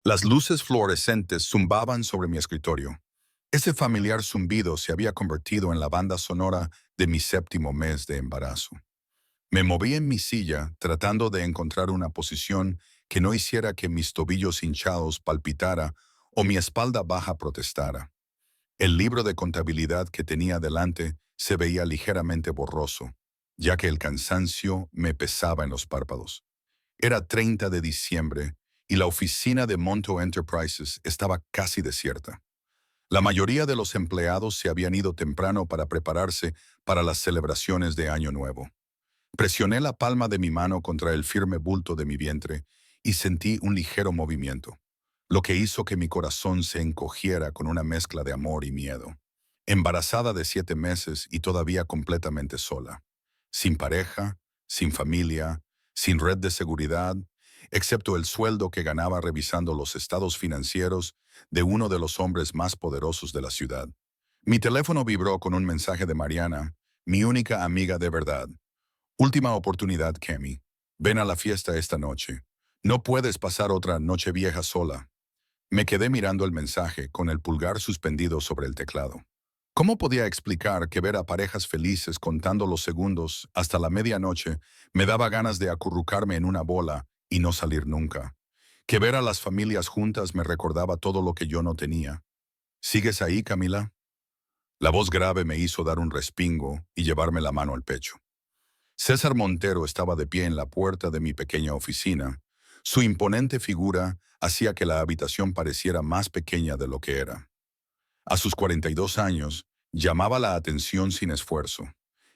Las luces fluorescentes zumbaban sobre mi escritorio. Ese familiar zumbido se había convertido en la banda sonora de mi séptimo mes de embarazo. Me moví en mi silla tratando de encontrar una posición que no hiciera que mis tobillos hinchados palpitara o mi espalda baja protestara. El libro de contabilidad que tenía delante se veía ligeramente borroso, ya que el cansancio me pesaba en los párpados. Era 30 de diciembre y la oficina de Monto Enterprises estaba casi desierta. La mayoría de los empleados se habían ido temprano para prepararse para las celebraciones de Año Nuevo. Presioné la palma de mi mano contra el firme bulto de mi vientre y sentí un ligero movimiento, lo que hizo que mi corazón se encogiera con una mezcla de amor y miedo. Embarazada de 7 meses y todavía completamente sola. Sin pareja, sin familia, sin red de seguridad, excepto el sueldo que ganaba revisando los estados financieros de uno de los hombres más poderosos de la ciudad. Mi teléfono vibró con un mensaje de Mariana, mi única amiga de verdad. Última oportunidad, Kemi. Ven a la fiesta esta noche. No puedes pasar otra noche vieja sola. Me quedé mirando el mensaje con el pulgar suspendido sobre el teclado. ¿Cómo podía explicar que ver a parejas felices contando los segundos hasta la medianoche me daba ganas de acurrucarme en una bola y no salir nunca? Que ver a las familias juntas me recordaba todo lo que yo no tenía. ¿Sigues ahí, Camila? La voz grave me hizo dar un respingo y llevarme la mano al pecho. César Montero estaba de pie en la puerta de mi pequeña oficina. Su imponente figura hacía que la habitación pareciera más pequeña de lo que era. A sus 42 años, llamaba la atención sin esfuerzo.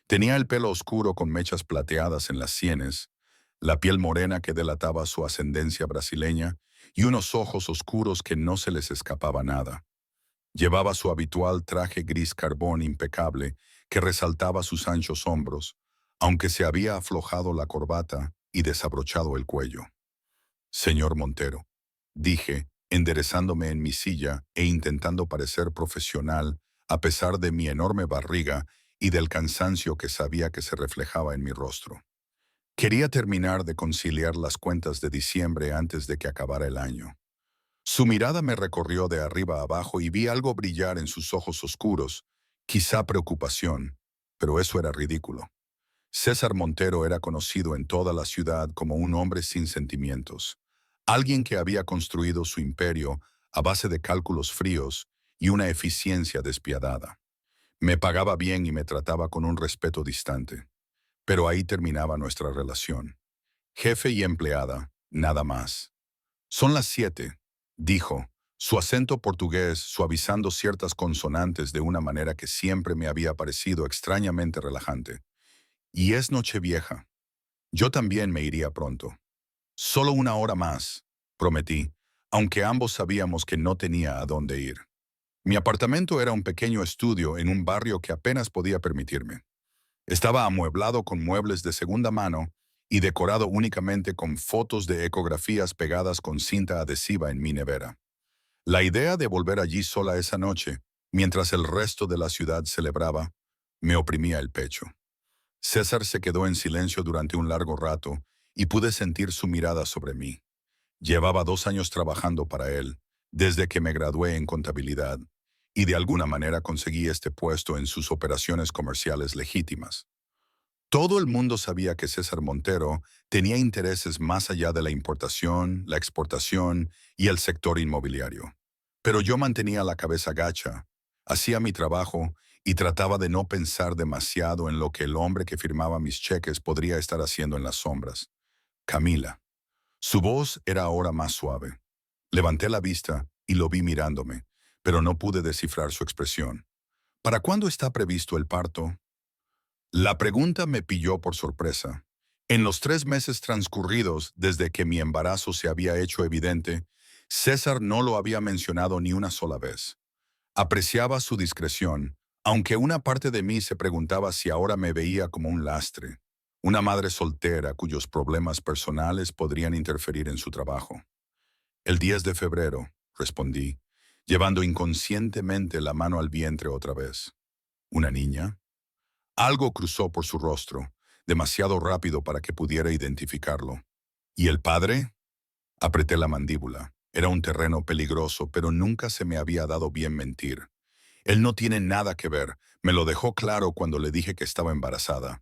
Tenía el pelo oscuro con mechas plateadas en las sienes, la piel morena que delataba su ascendencia brasileña y unos ojos oscuros que no se les escapaba nada. Llevaba su habitual traje gris carbón impecable que resaltaba sus anchos hombros, aunque se había aflojado la corbata y desabrochado el cuello. Señor Montero, dije, enderezándome en mi silla e intentando parecer profesional a pesar de mi enorme barriga y del cansancio que sabía que se reflejaba en mi rostro. Quería terminar de conciliar las cuentas de diciembre antes de que acabara el año. Su mirada me recorrió de arriba a abajo y vi algo brillar en sus ojos oscuros, quizá preocupación, pero eso era ridículo. César Montero era conocido en toda la ciudad como un hombre sin sentimientos, alguien que había construido su imperio a base de cálculos fríos y una eficiencia despiadada. Me pagaba bien y me trataba con un respeto distante, pero ahí terminaba nuestra relación. Jefe y empleada, nada más. Son las 7, dijo, su acento portugués suavizando ciertas consonantes de una manera que siempre me había parecido extrañamente relajante. Y es Nochevieja. Yo también me iría pronto. Solo una hora más, prometí, aunque ambos sabíamos que no tenía a dónde ir. Mi apartamento era un pequeño estudio en un barrio que apenas podía permitirme. Estaba amueblado con muebles de segunda mano y decorado únicamente con fotos de ecografías pegadas con cinta adhesiva en mi nevera. La idea de volver allí sola esa noche, mientras el resto de la ciudad celebraba, me oprimía el pecho. César se quedó en silencio durante un largo rato y pude sentir su mirada sobre mí. Llevaba 2 años trabajando para él, desde que me gradué en contabilidad, y de alguna manera conseguí este puesto en sus operaciones comerciales legítimas. Todo el mundo sabía que César Montero tenía intereses más allá de la importación, la exportación y el sector inmobiliario. Pero yo mantenía la cabeza gacha, hacía mi trabajo y trataba de no pensar demasiado en lo que el hombre que firmaba mis cheques podría estar haciendo en las sombras. Camila. Su voz era ahora más suave. Levanté la vista y lo vi mirándome, pero no pude descifrar su expresión. ¿Para cuándo está previsto el parto? La pregunta me pilló por sorpresa. En los 3 meses transcurridos desde que mi embarazo se había hecho evidente, César no lo había mencionado ni una sola vez. Apreciaba su discreción, aunque una parte de mí se preguntaba si ahora me veía como un lastre, una madre soltera cuyos problemas personales podrían interferir en su trabajo. El 10 de febrero, respondí, llevando inconscientemente la mano al vientre otra vez. ¿Una niña? Algo cruzó por su rostro, demasiado rápido para que pudiera identificarlo. ¿Y el padre? Apreté la mandíbula. Era un terreno peligroso, pero nunca se me había dado bien mentir. Él no tiene nada que ver. Me lo dejó claro cuando le dije que estaba embarazada.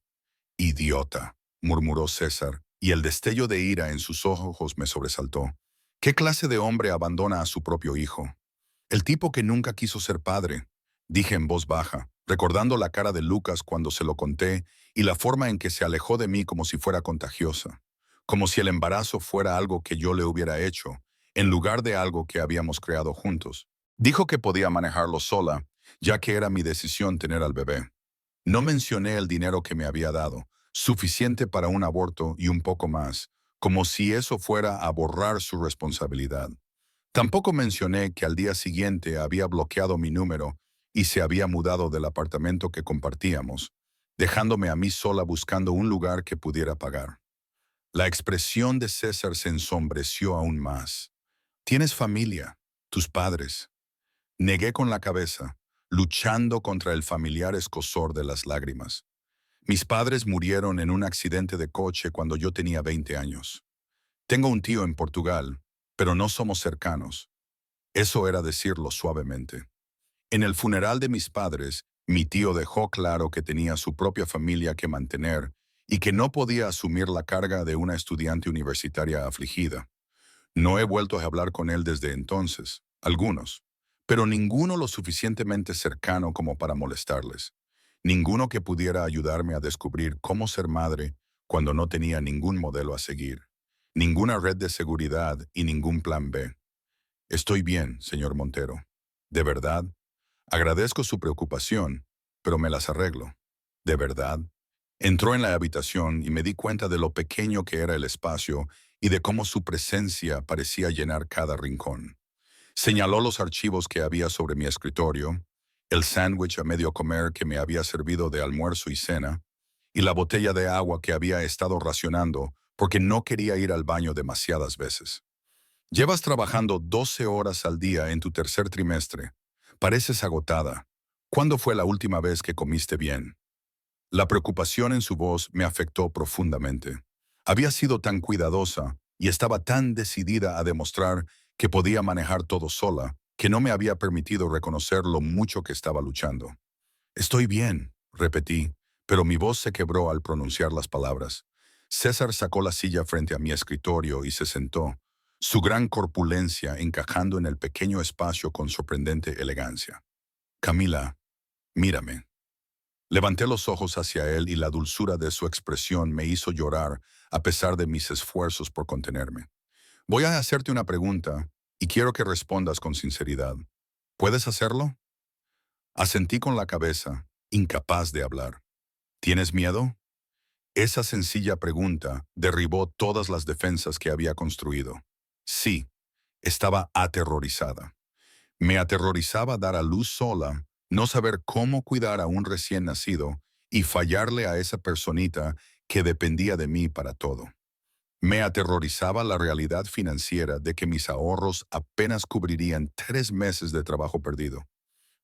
Idiota, murmuró César, y el destello de ira en sus ojos me sobresaltó. ¿Qué clase de hombre abandona a su propio hijo? El tipo que nunca quiso ser padre, dije en voz baja, recordando la cara de Lucas cuando se lo conté y la forma en que se alejó de mí como si fuera contagiosa, como si el embarazo fuera algo que yo le hubiera hecho, en lugar de algo que habíamos creado juntos. Dijo que podía manejarlo sola, ya que era mi decisión tener al bebé. No mencioné el dinero que me había dado, suficiente para un aborto y un poco más, como si eso fuera a borrar su responsabilidad. Tampoco mencioné que al día siguiente había bloqueado mi número y se había mudado del apartamento que compartíamos, dejándome a mí sola buscando un lugar que pudiera pagar. La expresión de César se ensombreció aún más. Tienes familia, tus padres. Negué con la cabeza, luchando contra el familiar escozor de las lágrimas. Mis padres murieron en un accidente de coche cuando yo tenía 20 años. Tengo un tío en Portugal, pero no somos cercanos. Eso era decirlo suavemente. En el funeral de mis padres, mi tío dejó claro que tenía su propia familia que mantener y que no podía asumir la carga de una estudiante universitaria afligida. No he vuelto a hablar con él desde entonces, algunos, pero ninguno lo suficientemente cercano como para molestarles. Ninguno que pudiera ayudarme a descubrir cómo ser madre cuando no tenía ningún modelo a seguir, ninguna red de seguridad y ningún plan B. Estoy bien, señor Montero. De verdad, agradezco su preocupación, pero me las arreglo. De verdad. Entró en la habitación y me di cuenta de lo pequeño que era el espacio y de cómo su presencia parecía llenar cada rincón. Señaló los archivos que había sobre mi escritorio, el sándwich a medio comer que me había servido de almuerzo y cena, y la botella de agua que había estado racionando porque no quería ir al baño demasiadas veces. Llevas trabajando 12 horas al día en tu tercer trimestre. Pareces agotada. ¿Cuándo fue la última vez que comiste bien? La preocupación en su voz me afectó profundamente. Había sido tan cuidadosa y estaba tan decidida a demostrar que podía manejar todo sola, que no me había permitido reconocer lo mucho que estaba luchando. Estoy bien, repetí, pero mi voz se quebró al pronunciar las palabras. César sacó la silla frente a mi escritorio y se sentó, su gran corpulencia encajando en el pequeño espacio con sorprendente elegancia. Camila, mírame. Levanté los ojos hacia él y la dulzura de su expresión me hizo llorar a pesar de mis esfuerzos por contenerme. Voy a hacerte una pregunta y quiero que respondas con sinceridad. ¿Puedes hacerlo? Asentí con la cabeza, incapaz de hablar. ¿Tienes miedo? Esa sencilla pregunta derribó todas las defensas que había construido. Sí, estaba aterrorizada. Me aterrorizaba dar a luz sola, no saber cómo cuidar a un recién nacido y fallarle a esa personita que dependía de mí para todo. Me aterrorizaba la realidad financiera de que mis ahorros apenas cubrirían 3 meses de trabajo perdido.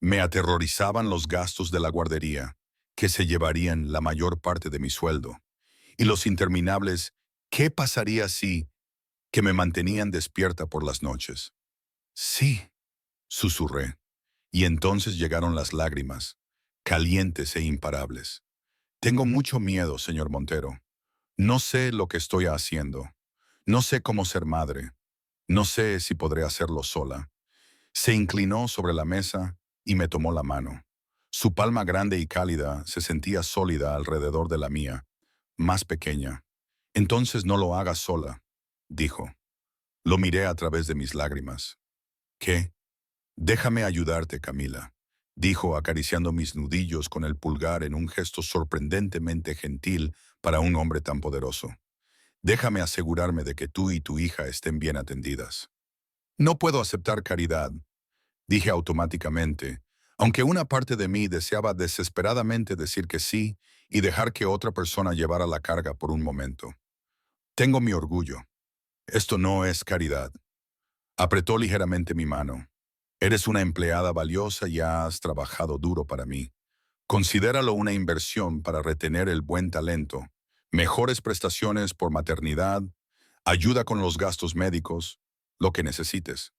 Me aterrorizaban los gastos de la guardería, que se llevarían la mayor parte de mi sueldo, y los interminables ¿qué pasaría si? Que me mantenían despierta por las noches. Sí, susurré, y entonces llegaron las lágrimas, calientes e imparables. Tengo mucho miedo, señor Montero. No sé lo que estoy haciendo. No sé cómo ser madre. No sé si podré hacerlo sola. Se inclinó sobre la mesa y me tomó la mano. Su palma grande y cálida se sentía sólida alrededor de la mía, más pequeña. Entonces no lo hagas sola, dijo. Lo miré a través de mis lágrimas. ¿Qué? Déjame ayudarte, Camila, dijo acariciando mis nudillos con el pulgar en un gesto sorprendentemente gentil para un hombre tan poderoso. Déjame asegurarme de que tú y tu hija estén bien atendidas. No puedo aceptar caridad, dije automáticamente, aunque una parte de mí deseaba desesperadamente decir que sí y dejar que otra persona llevara la carga por un momento. Tengo mi orgullo. Esto no es caridad. Apretó ligeramente mi mano. Eres una empleada valiosa y has trabajado duro para mí. Considéralo una inversión para retener el buen talento, mejores prestaciones por maternidad, ayuda con los gastos médicos. lo que necesites.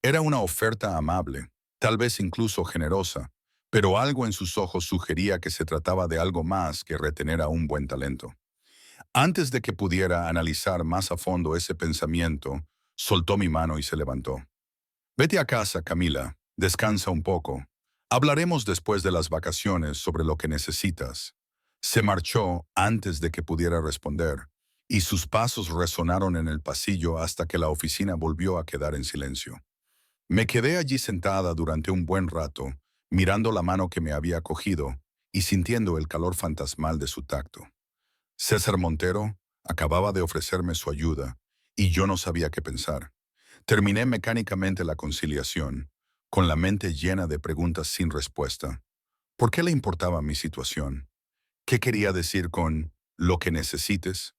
Era una oferta amable, tal vez incluso generosa, pero algo en sus ojos sugería que se trataba de algo más que retener a un buen talento. Antes de que pudiera analizar más a fondo ese pensamiento, soltó mi mano y se levantó. Vete a casa, Camila, descansa un poco. Hablaremos después de las vacaciones sobre lo que necesitas. Se marchó antes de que pudiera responder, y sus pasos resonaron en el pasillo hasta que la oficina volvió a quedar en silencio. Me quedé allí sentada durante un buen rato, mirando la mano que me había cogido y sintiendo el calor fantasmal de su tacto. César Montero acababa de ofrecerme su ayuda, y yo no sabía qué pensar. Terminé mecánicamente la conciliación, con la mente llena de preguntas sin respuesta. ¿Por qué le importaba mi situación? ¿Qué quería decir con lo que necesites?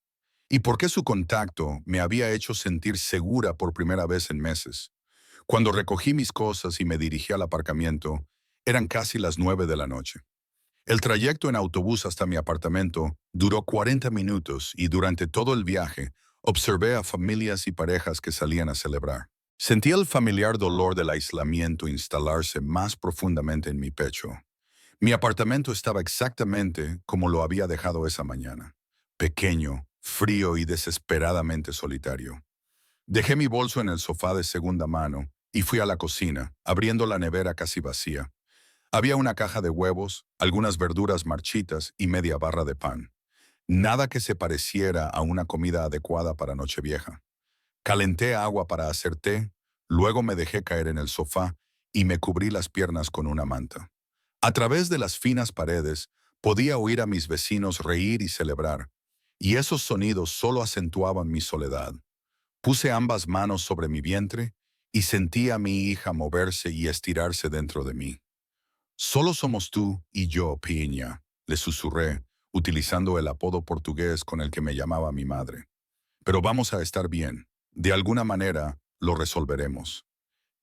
¿Y por qué su contacto me había hecho sentir segura por primera vez en meses? Cuando recogí mis cosas y me dirigí al aparcamiento, eran casi las 9 de la noche. El trayecto en autobús hasta mi apartamento duró 40 minutos y durante todo el viaje observé a familias y parejas que salían a celebrar. Sentí el familiar dolor del aislamiento instalarse más profundamente en mi pecho. Mi apartamento estaba exactamente como lo había dejado esa mañana. Pequeño, frío y desesperadamente solitario. Dejé mi bolso en el sofá de segunda mano y fui a la cocina, abriendo la nevera casi vacía. Había una caja de huevos, algunas verduras marchitas y media barra de pan. Nada que se pareciera a una comida adecuada para Nochevieja. Calenté agua para hacer té, luego me dejé caer en el sofá y me cubrí las piernas con una manta. A través de las finas paredes podía oír a mis vecinos reír y celebrar, y esos sonidos solo acentuaban mi soledad. Puse ambas manos sobre mi vientre y sentí a mi hija moverse y estirarse dentro de mí. Solo somos tú y yo, Piña, le susurré, utilizando el apodo portugués con el que me llamaba mi madre. Pero vamos a estar bien. De alguna manera, lo resolveremos.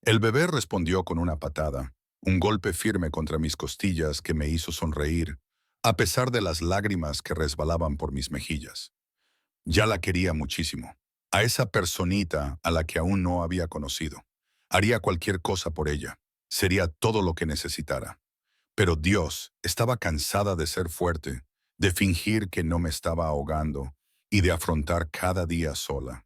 El bebé respondió con una patada, un golpe firme contra mis costillas que me hizo sonreír, a pesar de las lágrimas que resbalaban por mis mejillas. Ya la quería muchísimo. A esa personita a la que aún no había conocido. Haría cualquier cosa por ella. Sería todo lo que necesitara. Pero Dios, estaba cansada de ser fuerte, de fingir que no me estaba ahogando y de afrontar cada día sola.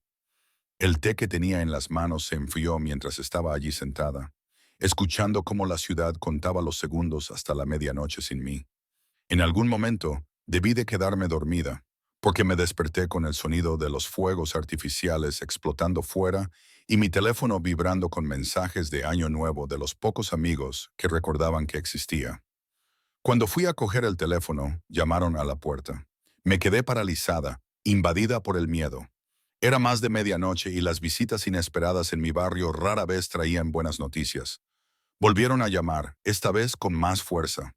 El té que tenía en las manos se enfrió mientras estaba allí sentada, escuchando cómo la ciudad contaba los segundos hasta la medianoche sin mí. En algún momento debí de quedarme dormida, porque me desperté con el sonido de los fuegos artificiales explotando fuera y mi teléfono vibrando con mensajes de Año Nuevo de los pocos amigos que recordaban que existía. Cuando fui a coger el teléfono, llamaron a la puerta. Me quedé paralizada, invadida por el miedo. Era más de medianoche y las visitas inesperadas en mi barrio rara vez traían buenas noticias. Volvieron a llamar, esta vez con más fuerza.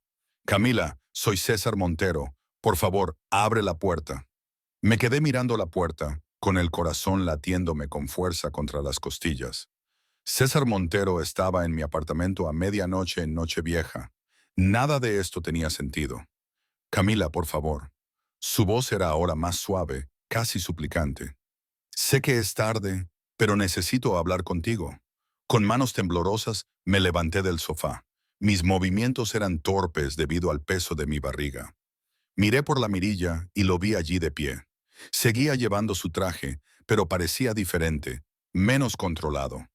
Camila, soy César Montero. Por favor, abre la puerta. Me quedé mirando la puerta, con el corazón latiéndome con fuerza contra las costillas. César Montero estaba en mi apartamento a medianoche en Nochevieja. Nada de esto tenía sentido. Camila, por favor. Su voz era ahora más suave, casi suplicante. Sé que es tarde, pero necesito hablar contigo. Con manos temblorosas me levanté del sofá. Mis movimientos eran torpes debido al peso de mi barriga. Miré por la mirilla y lo vi allí de pie. Seguía llevando su traje, pero parecía diferente, menos controlado.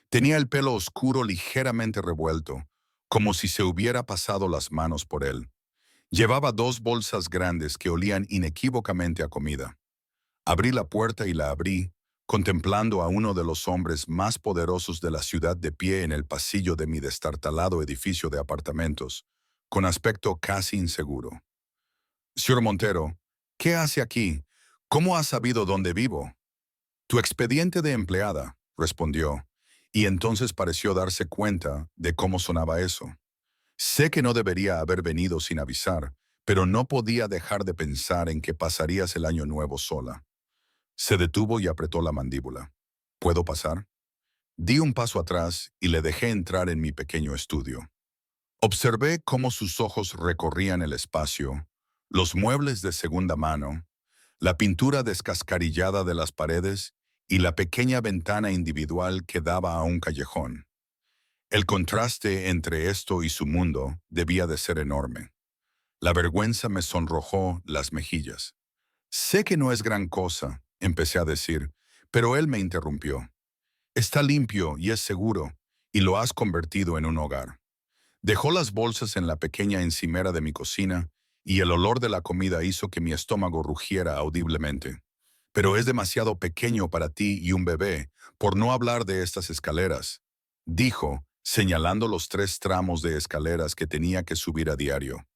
Tenía el pelo oscuro ligeramente revuelto, como si se hubiera pasado las manos por él. Llevaba dos bolsas grandes que olían inequívocamente a comida. Abrí la puerta y la abrí, contemplando a uno de los hombres más poderosos de la ciudad de pie en el pasillo de mi destartalado edificio de apartamentos, con aspecto casi inseguro. Señor Montero, ¿qué hace aquí? ¿Cómo ha sabido dónde vivo? Tu expediente de empleada, respondió, y entonces pareció darse cuenta de cómo sonaba eso. Sé que no debería haber venido sin avisar, pero no podía dejar de pensar en que pasarías el año nuevo sola. Se detuvo y apretó la mandíbula. ¿Puedo pasar? Di un paso atrás y le dejé entrar en mi pequeño estudio. Observé cómo sus ojos recorrían el espacio, los muebles de segunda mano, la pintura descascarillada de las paredes y la pequeña ventana individual que daba a un callejón. El contraste entre esto y su mundo debía de ser enorme. La vergüenza me sonrojó las mejillas. Sé que no es gran cosa, empecé a decir, pero él me interrumpió. Está limpio y es seguro, y lo has convertido en un hogar. Dejó las bolsas en la pequeña encimera de mi cocina, y el olor de la comida hizo que mi estómago rugiera audiblemente. Pero es demasiado pequeño para ti y un bebé, por no hablar de estas escaleras, dijo, señalando los 3 tramos de escaleras que tenía que subir a diario.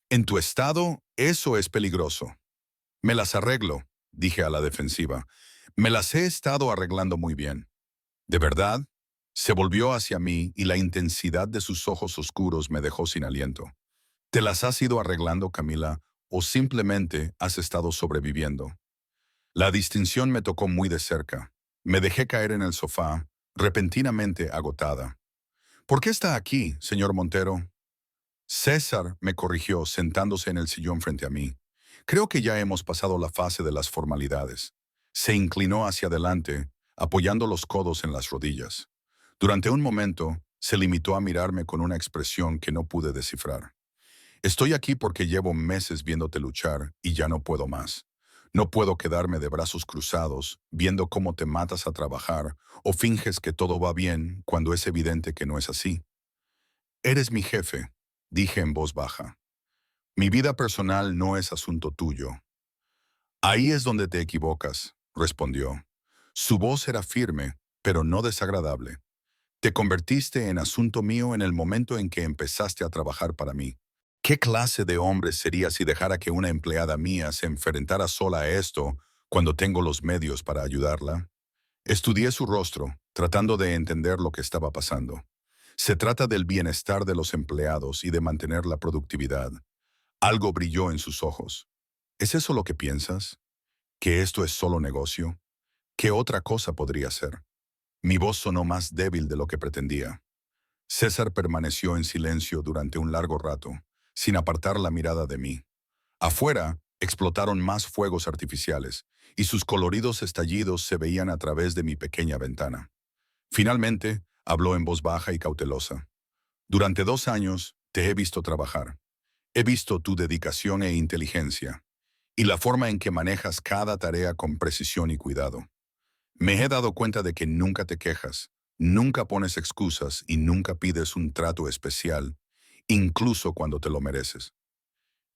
En tu estado, eso es peligroso. Me las arreglo, dije a la defensiva. Me las he estado arreglando muy bien. ¿De verdad? Se volvió hacia mí y la intensidad de sus ojos oscuros me dejó sin aliento. ¿Te las has ido arreglando, Camila, o simplemente has estado sobreviviendo? La distinción me tocó muy de cerca. Me dejé caer en el sofá, repentinamente agotada. ¿Por qué está aquí, señor Montero? César me corrigió sentándose en el sillón frente a mí. Creo que ya hemos pasado la fase de las formalidades. Se inclinó hacia adelante, apoyando los codos en las rodillas. Durante un momento, se limitó a mirarme con una expresión que no pude descifrar. Estoy aquí porque llevo meses viéndote luchar y ya no puedo más. No puedo quedarme de brazos cruzados, viendo cómo te matas a trabajar o finges que todo va bien cuando es evidente que no es así. Eres mi jefe, dije en voz baja. Mi vida personal no es asunto tuyo. Ahí es donde te equivocas, respondió. Su voz era firme, pero no desagradable. Te convertiste en asunto mío en el momento en que empezaste a trabajar para mí. ¿Qué clase de hombre sería si dejara que una empleada mía se enfrentara sola a esto cuando tengo los medios para ayudarla? Estudié su rostro, tratando de entender lo que estaba pasando. Se trata del bienestar de los empleados y de mantener la productividad. Algo brilló en sus ojos. ¿Es eso lo que piensas? ¿Que esto es solo negocio? ¿Qué otra cosa podría ser? Mi voz sonó más débil de lo que pretendía. César permaneció en silencio durante un largo rato, sin apartar la mirada de mí. Afuera, explotaron más fuegos artificiales, y sus coloridos estallidos se veían a través de mi pequeña ventana. Finalmente, habló en voz baja y cautelosa. Durante 2 años, te he visto trabajar. He visto tu dedicación e inteligencia, y la forma en que manejas cada tarea con precisión y cuidado. Me he dado cuenta de que nunca te quejas, nunca pones excusas y nunca pides un trato especial, incluso cuando te lo mereces.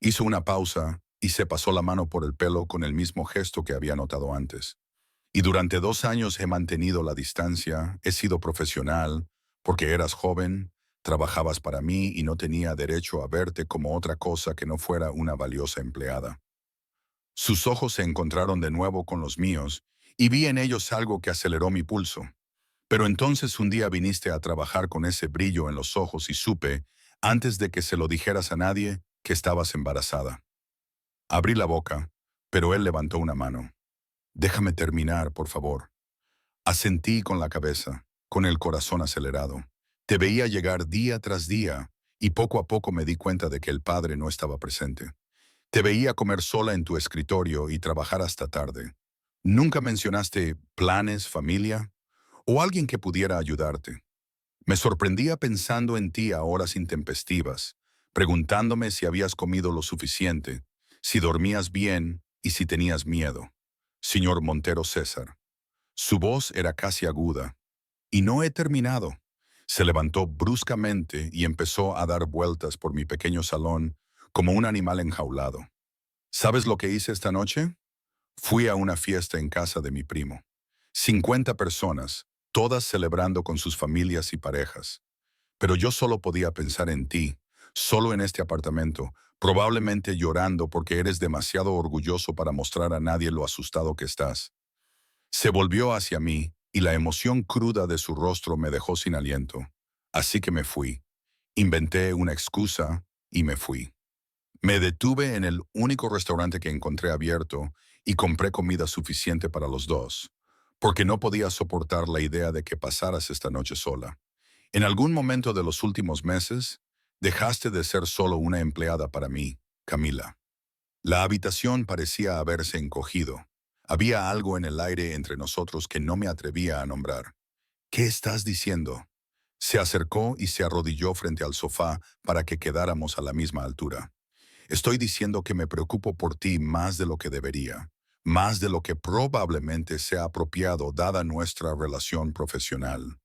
Hizo una pausa y se pasó la mano por el pelo con el mismo gesto que había notado antes. Y durante 2 años he mantenido la distancia, he sido profesional, porque eras joven, trabajabas para mí y no tenía derecho a verte como otra cosa que no fuera una valiosa empleada. Sus ojos se encontraron de nuevo con los míos y vi en ellos algo que aceleró mi pulso. Pero entonces un día viniste a trabajar con ese brillo en los ojos y supe, antes de que se lo dijeras a nadie, que estabas embarazada. Abrí la boca, pero él levantó una mano. Déjame terminar, por favor. Asentí con la cabeza, con el corazón acelerado. Te veía llegar día tras día, y poco a poco me di cuenta de que el padre no estaba presente. Te veía comer sola en tu escritorio y trabajar hasta tarde. Nunca mencionaste planes, familia, o alguien que pudiera ayudarte. Me sorprendía pensando en ti a horas intempestivas, preguntándome si habías comido lo suficiente, si dormías bien y si tenías miedo. Señor Montero César. Su voz era casi aguda. Y no he terminado. Se levantó bruscamente y empezó a dar vueltas por mi pequeño salón como un animal enjaulado. ¿Sabes lo que hice esta noche? Fui a una fiesta en casa de mi primo. 50 personas, todas celebrando con sus familias y parejas. Pero yo solo podía pensar en ti, solo en este apartamento, probablemente llorando porque eres demasiado orgulloso para mostrar a nadie lo asustado que estás. Se volvió hacia mí y la emoción cruda de su rostro me dejó sin aliento. Así que me fui. Inventé una excusa y me fui. Me detuve en el único restaurante que encontré abierto y compré comida suficiente para los dos, porque no podía soportar la idea de que pasaras esta noche sola. En algún momento de los últimos meses, dejaste de ser solo una empleada para mí, Camila. La habitación parecía haberse encogido. Había algo en el aire entre nosotros que no me atrevía a nombrar. ¿Qué estás diciendo? Se acercó y se arrodilló frente al sofá para que quedáramos a la misma altura. Estoy diciendo que me preocupo por ti más de lo que debería, más de lo que probablemente sea apropiado dada nuestra relación profesional.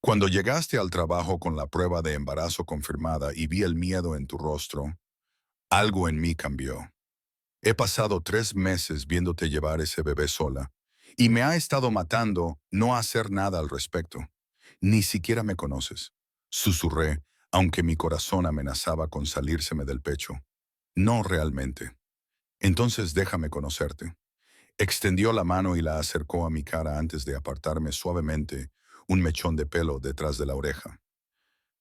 Cuando llegaste al trabajo con la prueba de embarazo confirmada y vi el miedo en tu rostro, algo en mí cambió. He pasado 3 meses viéndote llevar ese bebé sola, y me ha estado matando no hacer nada al respecto. Ni siquiera me conoces. Susurré, aunque mi corazón amenazaba con salírseme del pecho. No realmente. Entonces déjame conocerte. Extendió la mano y la acercó a mi cara antes de apartarme suavemente un mechón de pelo detrás de la oreja.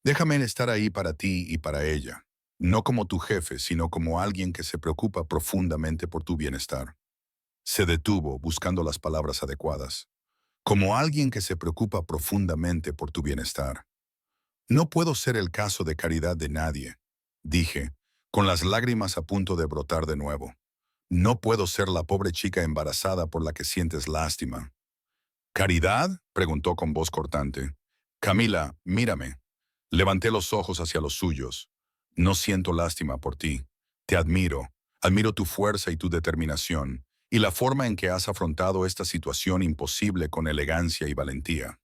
Déjame estar ahí para ti y para ella, no como tu jefe, sino como alguien que se preocupa profundamente por tu bienestar. Se detuvo buscando las palabras adecuadas. Como alguien que se preocupa profundamente por tu bienestar. No puedo ser el caso de caridad de nadie, dije, con las lágrimas a punto de brotar de nuevo. No puedo ser la pobre chica embarazada por la que sientes lástima. ¿Caridad? Preguntó con voz cortante. Camila, mírame. Levanté los ojos hacia los suyos. No siento lástima por ti. Te admiro. Admiro tu fuerza y tu determinación, y la forma en que has afrontado esta situación imposible con elegancia y valentía.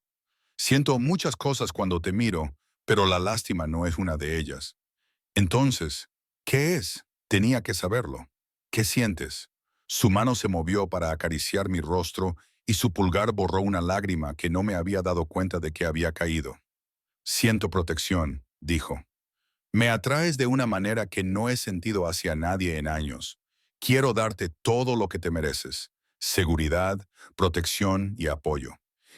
Siento muchas cosas cuando te miro, pero la lástima no es una de ellas. Entonces, ¿qué es? Tenía que saberlo. ¿Qué sientes? Su mano se movió para acariciar mi rostro y su pulgar borró una lágrima que no me había dado cuenta de que había caído. Siento protección, dijo. Me atraes de una manera que no he sentido hacia nadie en años. Quiero darte todo lo que te mereces. Seguridad, protección y apoyo.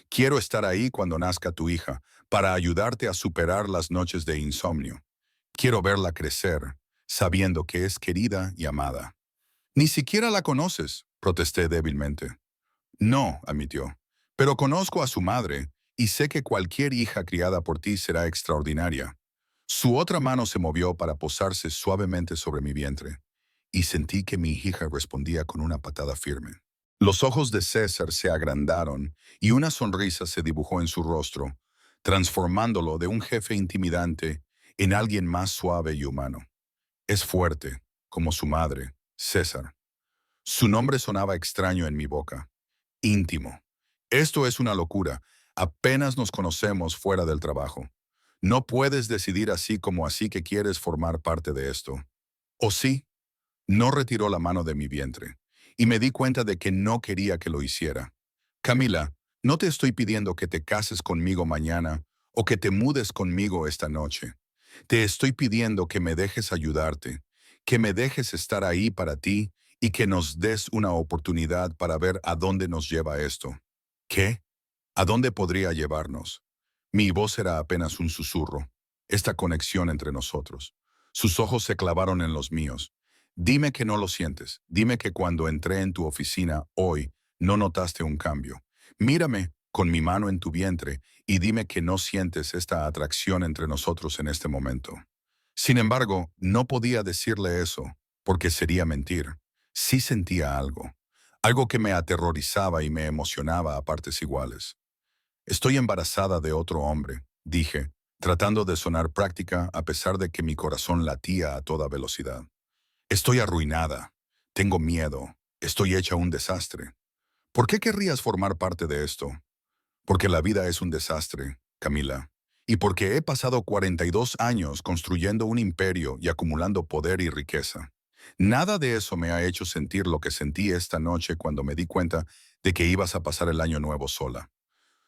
Quiero estar ahí cuando nazca tu hija, para ayudarte a superar las noches de insomnio. Quiero verla crecer, sabiendo que es querida y amada. Ni siquiera la conoces, protesté débilmente. No, admitió, pero conozco a su madre y sé que cualquier hija criada por ti será extraordinaria. Su otra mano se movió para posarse suavemente sobre mi vientre, y sentí que mi hija respondía con una patada firme. Los ojos de César se agrandaron y una sonrisa se dibujó en su rostro, transformándolo de un jefe intimidante en alguien más suave y humano. Es fuerte, como su madre, César. Su nombre sonaba extraño en mi boca. Íntimo. Esto es una locura. Apenas nos conocemos fuera del trabajo. No puedes decidir así como así que quieres formar parte de esto. ¿O sí? No retiró la mano de mi vientre, y me di cuenta de que no quería que lo hiciera. Camila, no te estoy pidiendo que te cases conmigo mañana o que te mudes conmigo esta noche. Te estoy pidiendo que me dejes ayudarte, que me dejes estar ahí para ti y que nos des una oportunidad para ver a dónde nos lleva esto. ¿Qué? ¿A dónde podría llevarnos? Mi voz era apenas un susurro, esta conexión entre nosotros. Sus ojos se clavaron en los míos. Dime que no lo sientes. Dime que cuando entré en tu oficina hoy no notaste un cambio. Mírame con mi mano en tu vientre y dime que no sientes esta atracción entre nosotros en este momento. Sin embargo, no podía decirle eso, porque sería mentir. Sí sentía algo, algo que me aterrorizaba y me emocionaba a partes iguales. Estoy embarazada de otro hombre, dije, tratando de sonar práctica a pesar de que mi corazón latía a toda velocidad. Estoy arruinada, tengo miedo, estoy hecha un desastre. ¿Por qué querrías formar parte de esto? Porque la vida es un desastre, Camila. Y porque he pasado 42 años construyendo un imperio y acumulando poder y riqueza. Nada de eso me ha hecho sentir lo que sentí esta noche cuando me di cuenta de que ibas a pasar el año nuevo sola.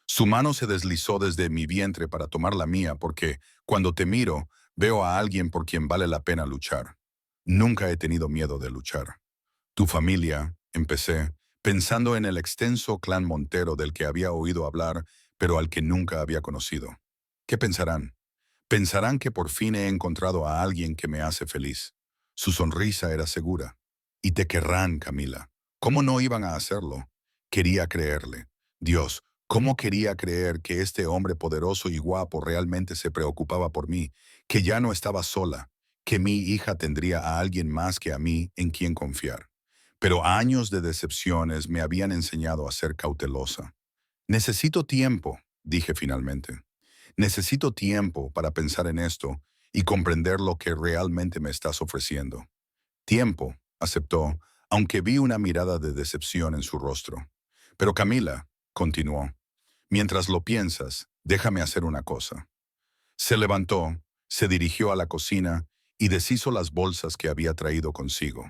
Su mano se deslizó desde mi vientre para tomar la mía porque, cuando te miro, veo a alguien por quien vale la pena luchar. Nunca he tenido miedo de luchar. Tu familia, empecé, pensando en el extenso clan Montero del que había oído hablar, pero al que nunca había conocido. ¿Qué pensarán? Pensarán que por fin he encontrado a alguien que me hace feliz. Su sonrisa era segura. Y te querrán, Camila. ¿Cómo no iban a hacerlo? Quería creerle. Dios, ¿cómo quería creer que este hombre poderoso y guapo realmente se preocupaba por mí, que ya no estaba sola, que mi hija tendría a alguien más que a mí en quien confiar? pero años de decepciones me habían enseñado a ser cautelosa. Necesito tiempo, dije finalmente. Necesito tiempo para pensar en esto y comprender lo que realmente me estás ofreciendo. Tiempo, aceptó, aunque vi una mirada de decepción en su rostro. Pero Camila, continuó, mientras lo piensas, déjame hacer una cosa. Se levantó, se dirigió a la cocina y deshizo las bolsas que había traído consigo.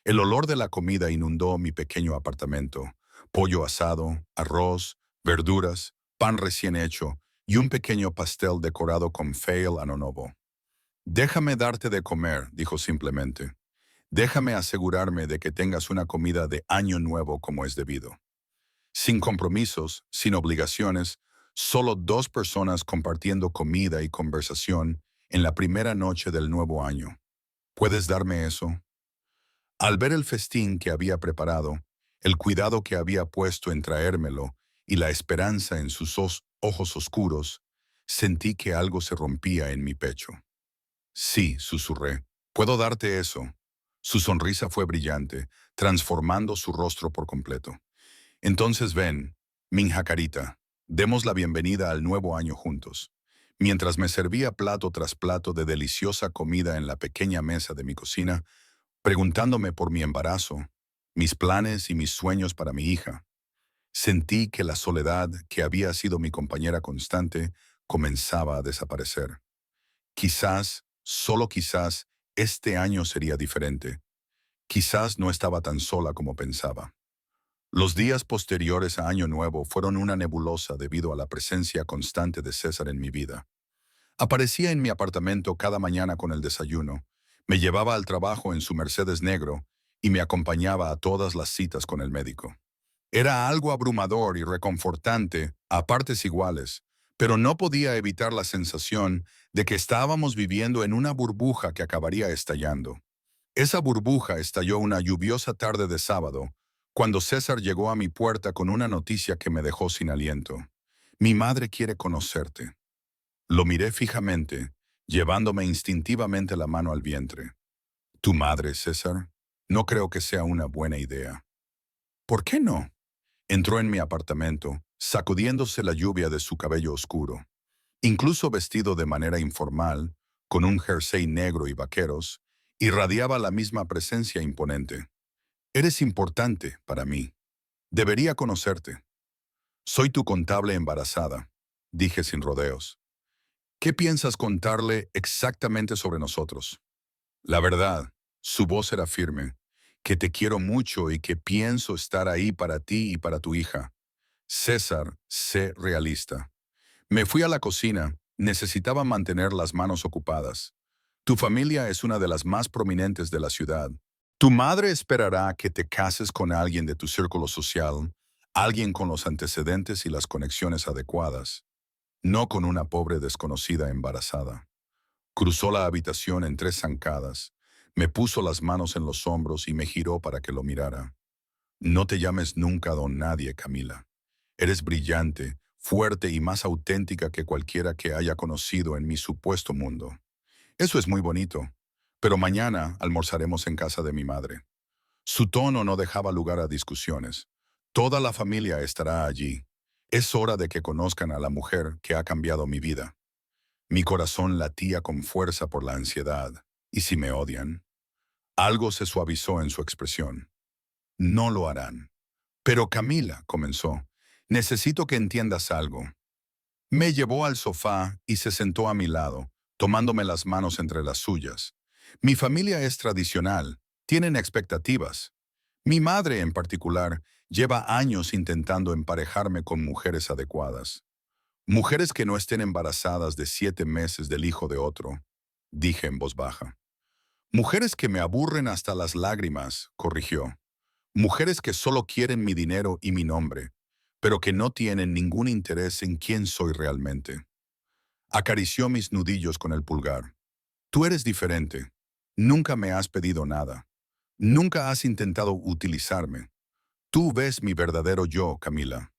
El olor de la comida inundó mi pequeño apartamento. Pollo asado, arroz, verduras, pan recién hecho y un pequeño pastel decorado con fail anonovo. Déjame darte de comer, dijo simplemente. Déjame asegurarme de que tengas una comida de año nuevo como es debido. Sin compromisos, sin obligaciones, solo dos personas compartiendo comida y conversación en la primera noche del nuevo año. ¿Puedes darme eso? Al ver el festín que había preparado, el cuidado que había puesto en traérmelo y la esperanza en sus ojos oscuros, sentí que algo se rompía en mi pecho. Sí, susurré, puedo darte eso. Su sonrisa fue brillante, transformando su rostro por completo. Entonces ven, Minja Carita, demos la bienvenida al nuevo año juntos. Mientras me servía plato tras plato de deliciosa comida en la pequeña mesa de mi cocina, preguntándome por mi embarazo, mis planes y mis sueños para mi hija, sentí que la soledad que había sido mi compañera constante comenzaba a desaparecer. Quizás, solo quizás, este año sería diferente. Quizás no estaba tan sola como pensaba. Los días posteriores a Año Nuevo fueron una nebulosa debido a la presencia constante de César en mi vida. Aparecía en mi apartamento cada mañana con el desayuno, me llevaba al trabajo en su Mercedes negro y me acompañaba a todas las citas con el médico. Era algo abrumador y reconfortante a partes iguales, pero no podía evitar la sensación de que estábamos viviendo en una burbuja que acabaría estallando. Esa burbuja estalló una lluviosa tarde de sábado, cuando César llegó a mi puerta con una noticia que me dejó sin aliento. Mi madre quiere conocerte. Lo miré fijamente, llevándome instintivamente la mano al vientre. ¿Tu madre, César? No creo que sea una buena idea. ¿Por qué no? Entró en mi apartamento, sacudiéndose la lluvia de su cabello oscuro. Incluso vestido de manera informal, con un jersey negro y vaqueros, irradiaba la misma presencia imponente. Eres importante para mí. Debería conocerte. Soy tu contable embarazada, dije sin rodeos. ¿Qué piensas contarle exactamente sobre nosotros? La verdad, su voz era firme, que te quiero mucho y que pienso estar ahí para ti y para tu hija. César, sé realista. Me fui a la cocina, necesitaba mantener las manos ocupadas. Tu familia es una de las más prominentes de la ciudad. Tu madre esperará que te cases con alguien de tu círculo social, alguien con los antecedentes y las conexiones adecuadas, no con una pobre desconocida embarazada. Cruzó la habitación en tres zancadas, me puso las manos en los hombros y me giró para que lo mirara. No te llames nunca don nadie, Camila. Eres brillante, fuerte y más auténtica que cualquiera que haya conocido en mi supuesto mundo. Eso es muy bonito, pero mañana almorzaremos en casa de mi madre. Su tono no dejaba lugar a discusiones. Toda la familia estará allí. Es hora de que conozcan a la mujer que ha cambiado mi vida. Mi corazón latía con fuerza por la ansiedad. ¿Y si me odian? Algo se suavizó en su expresión. No lo harán. Pero Camila, comenzó, necesito que entiendas algo. Me llevó al sofá y se sentó a mi lado, tomándome las manos entre las suyas. Mi familia es tradicional, tienen expectativas. Mi madre, en particular, lleva años intentando emparejarme con mujeres adecuadas. Mujeres que no estén embarazadas de 7 meses del hijo de otro, dije en voz baja. Mujeres que me aburren hasta las lágrimas, corrigió. Mujeres que solo quieren mi dinero y mi nombre, pero que no tienen ningún interés en quién soy realmente. Acarició mis nudillos con el pulgar. Tú eres diferente. Nunca me has pedido nada. Nunca has intentado utilizarme. Tú ves mi verdadero yo, Camila.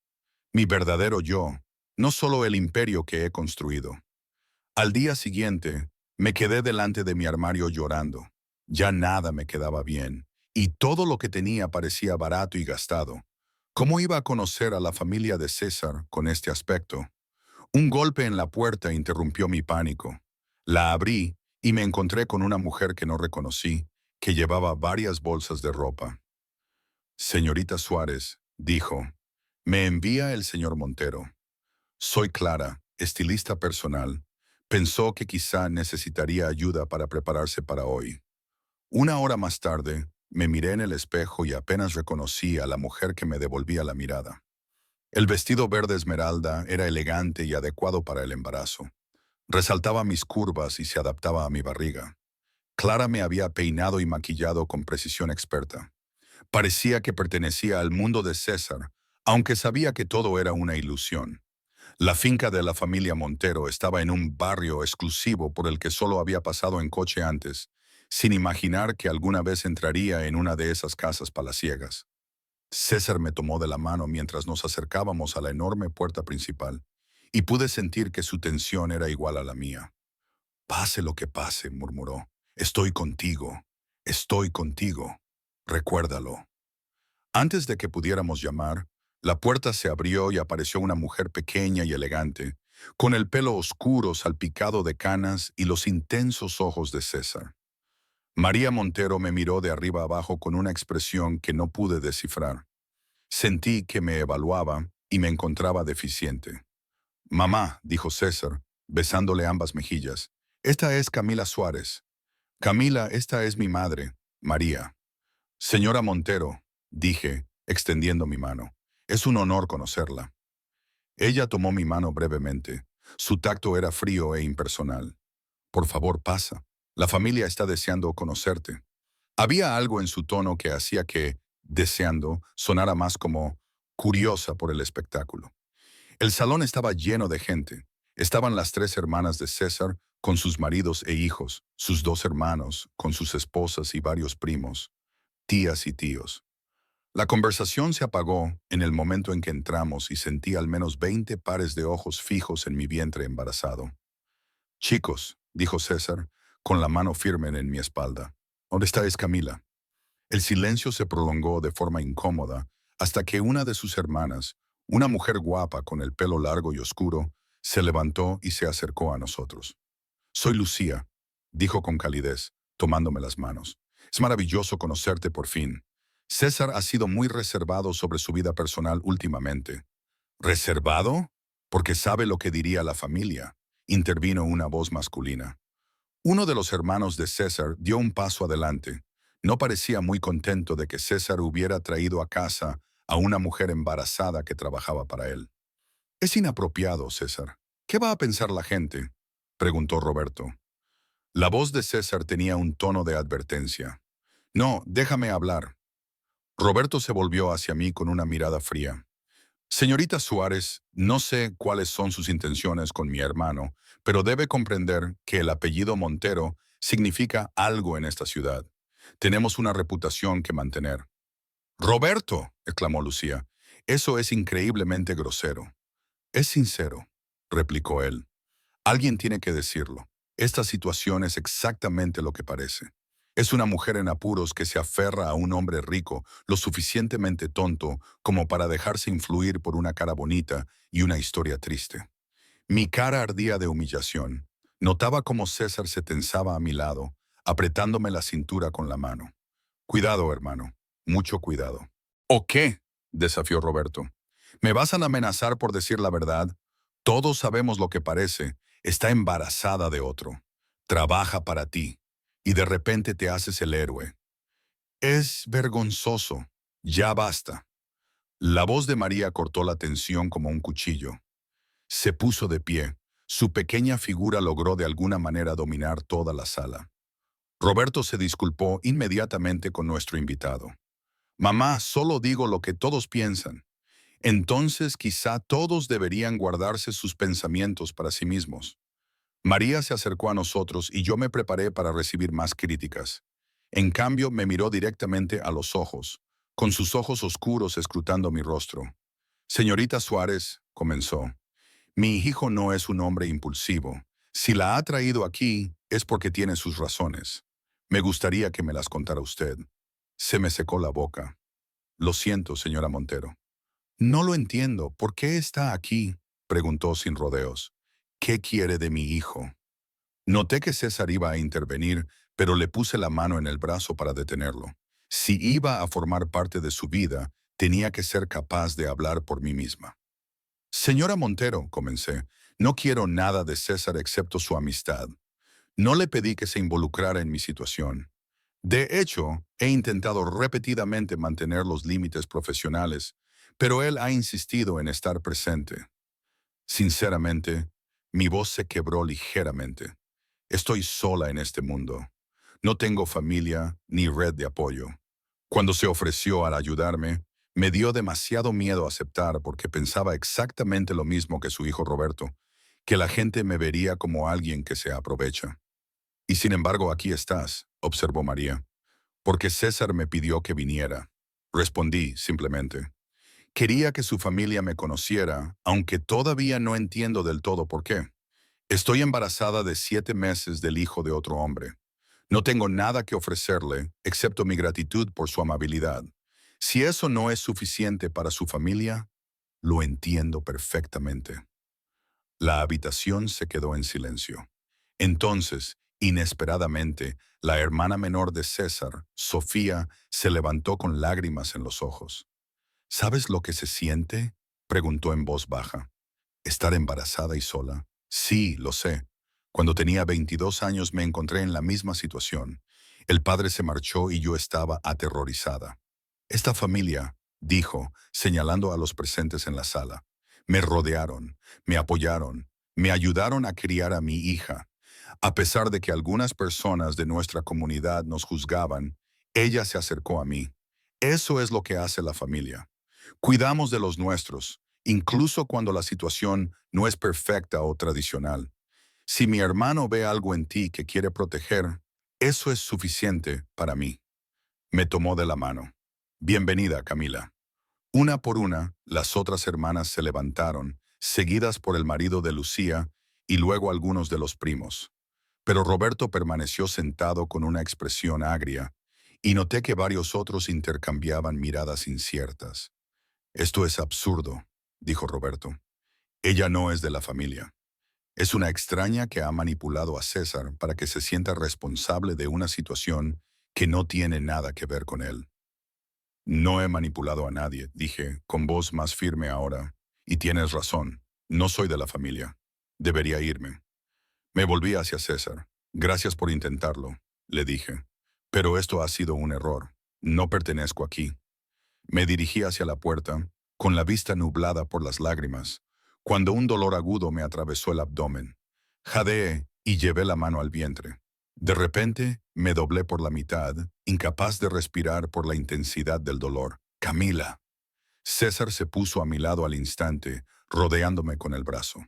Mi verdadero yo, no solo el imperio que he construido. Al día siguiente, me quedé delante de mi armario llorando. Ya nada me quedaba bien, y todo lo que tenía parecía barato y gastado. ¿Cómo iba a conocer a la familia de César con este aspecto? Un golpe en la puerta interrumpió mi pánico. La abrí y me encontré con una mujer que no reconocí, que llevaba varias bolsas de ropa. Señorita Suárez, dijo, me envía el señor Montero. Soy Clara, estilista personal. Pensó que quizá necesitaría ayuda para prepararse para hoy. Una hora más tarde, me miré en el espejo y apenas reconocí a la mujer que me devolvía la mirada. El vestido verde esmeralda era elegante y adecuado para el embarazo. Resaltaba mis curvas y se adaptaba a mi barriga. Clara me había peinado y maquillado con precisión experta. Parecía que pertenecía al mundo de César, aunque sabía que todo era una ilusión. La finca de la familia Montero estaba en un barrio exclusivo por el que solo había pasado en coche antes, sin imaginar que alguna vez entraría en una de esas casas palaciegas. César me tomó de la mano mientras nos acercábamos a la enorme puerta principal, y pude sentir que su tensión era igual a la mía. Pase lo que pase, murmuró. Estoy contigo. Estoy contigo. Recuérdalo. Antes de que pudiéramos llamar, la puerta se abrió y apareció una mujer pequeña y elegante, con el pelo oscuro salpicado de canas y los intensos ojos de César. María Montero me miró de arriba abajo con una expresión que no pude descifrar. Sentí que me evaluaba y me encontraba deficiente. Mamá, dijo César, besándole ambas mejillas, esta es Camila Suárez. Camila, esta es mi madre, María. Señora Montero, dije, extendiendo mi mano. Es un honor conocerla. Ella tomó mi mano brevemente. Su tacto era frío e impersonal. Por favor, pasa. La familia está deseando conocerte. Había algo en su tono que hacía que, deseando, sonara más como curiosa por el espectáculo. El salón estaba lleno de gente. Estaban las tres hermanas de César, con sus maridos e hijos, sus dos hermanos, con sus esposas y varios primos, tías y tíos. La conversación se apagó en el momento en que entramos y sentí al menos 20 pares de ojos fijos en mi vientre embarazado. Chicos, dijo César, con la mano firme en mi espalda. ¿Dónde está Camila? El silencio se prolongó de forma incómoda hasta que una de sus hermanas, una mujer guapa con el pelo largo y oscuro, se levantó y se acercó a nosotros. Soy Lucía, dijo con calidez, tomándome las manos. Es maravilloso conocerte por fin. César ha sido muy reservado sobre su vida personal últimamente. ¿Reservado? Porque sabe lo que diría la familia, intervino una voz masculina. Uno de los hermanos de César dio un paso adelante. No parecía muy contento de que César hubiera traído a casa a una mujer embarazada que trabajaba para él. Es inapropiado, César. ¿Qué va a pensar la gente? Preguntó Roberto. La voz de César tenía un tono de advertencia. No, déjame hablar. Roberto se volvió hacia mí con una mirada fría. Señorita Suárez, no sé cuáles son sus intenciones con mi hermano, pero debe comprender que el apellido Montero significa algo en esta ciudad. Tenemos una reputación que mantener. Roberto, exclamó Lucía, eso es increíblemente grosero. Es sincero, replicó él. Alguien tiene que decirlo. Esta situación es exactamente lo que parece. Es una mujer en apuros que se aferra a un hombre rico, lo suficientemente tonto como para dejarse influir por una cara bonita y una historia triste. Mi cara ardía de humillación. Notaba cómo César se tensaba a mi lado, apretándome la cintura con la mano. Cuidado, hermano. Mucho cuidado. ¿O qué? Desafió Roberto. ¿Me vas a amenazar por decir la verdad? Todos sabemos lo que parece. Está embarazada de otro. Trabaja para ti. Y de repente te haces el héroe. Es vergonzoso. Ya basta. La voz de María cortó la tensión como un cuchillo. Se puso de pie. Su pequeña figura logró de alguna manera dominar toda la sala. Roberto se disculpó inmediatamente con nuestro invitado. Mamá, solo digo lo que todos piensan. Entonces quizá todos deberían guardarse sus pensamientos para sí mismos. María se acercó a nosotros y yo me preparé para recibir más críticas. En cambio, me miró directamente a los ojos, con sus ojos oscuros escrutando mi rostro. Señorita Suárez, comenzó, mi hijo no es un hombre impulsivo. Si la ha traído aquí, es porque tiene sus razones. Me gustaría que me las contara usted. Se me secó la boca. Lo siento, señora Montero. No lo entiendo. ¿Por qué está aquí? Preguntó sin rodeos. ¿Qué quiere de mi hijo? Noté que César iba a intervenir, pero le puse la mano en el brazo para detenerlo. Si iba a formar parte de su vida, tenía que ser capaz de hablar por mí misma. Señora Montero, comencé, no quiero nada de César excepto su amistad. No le pedí que se involucrara en mi situación. De hecho, he intentado repetidamente mantener los límites profesionales, pero él ha insistido en estar presente. Sinceramente, mi voz se quebró ligeramente. Estoy sola en este mundo. No tengo familia ni red de apoyo. Cuando se ofreció a ayudarme, me dio demasiado miedo aceptar porque pensaba exactamente lo mismo que su hijo Roberto, que la gente me vería como alguien que se aprovecha. Y sin embargo aquí estás, observó María, porque César me pidió que viniera. Respondí simplemente. Quería que su familia me conociera, aunque todavía no entiendo del todo por qué. Estoy embarazada de 7 meses del hijo de otro hombre. No tengo nada que ofrecerle, excepto mi gratitud por su amabilidad. Si eso no es suficiente para su familia, lo entiendo perfectamente. La habitación se quedó en silencio. Entonces, inesperadamente, la hermana menor de César, Sofía, se levantó con lágrimas en los ojos. ¿Sabes lo que se siente? Preguntó en voz baja. ¿Estar embarazada y sola? Sí, lo sé. Cuando tenía 22 años me encontré en la misma situación. El padre se marchó y yo estaba aterrorizada. Esta familia, dijo, señalando a los presentes en la sala, me rodearon, me apoyaron, me ayudaron a criar a mi hija. A pesar de que algunas personas de nuestra comunidad nos juzgaban, ella se acercó a mí. Eso es lo que hace la familia. Cuidamos de los nuestros, incluso cuando la situación no es perfecta o tradicional. Si mi hermano ve algo en ti que quiere proteger, eso es suficiente para mí. Me tomó de la mano. Bienvenida, Camila. Una por una, las otras hermanas se levantaron, seguidas por el marido de Lucía y luego algunos de los primos. Pero Roberto permaneció sentado con una expresión agria, y noté que varios otros intercambiaban miradas inciertas. Esto es absurdo, dijo Roberto. Ella no es de la familia. Es una extraña que ha manipulado a César para que se sienta responsable de una situación que no tiene nada que ver con él. No he manipulado a nadie, dije, con voz más firme ahora. Y tienes razón, no soy de la familia. Debería irme. Me volví hacia César. Gracias por intentarlo, le dije. Pero esto ha sido un error. No pertenezco aquí. Me dirigí hacia la puerta, con la vista nublada por las lágrimas, cuando un dolor agudo me atravesó el abdomen. Jadeé y llevé la mano al vientre. De repente, me doblé por la mitad, incapaz de respirar por la intensidad del dolor. Camila. César se puso a mi lado al instante, rodeándome con el brazo.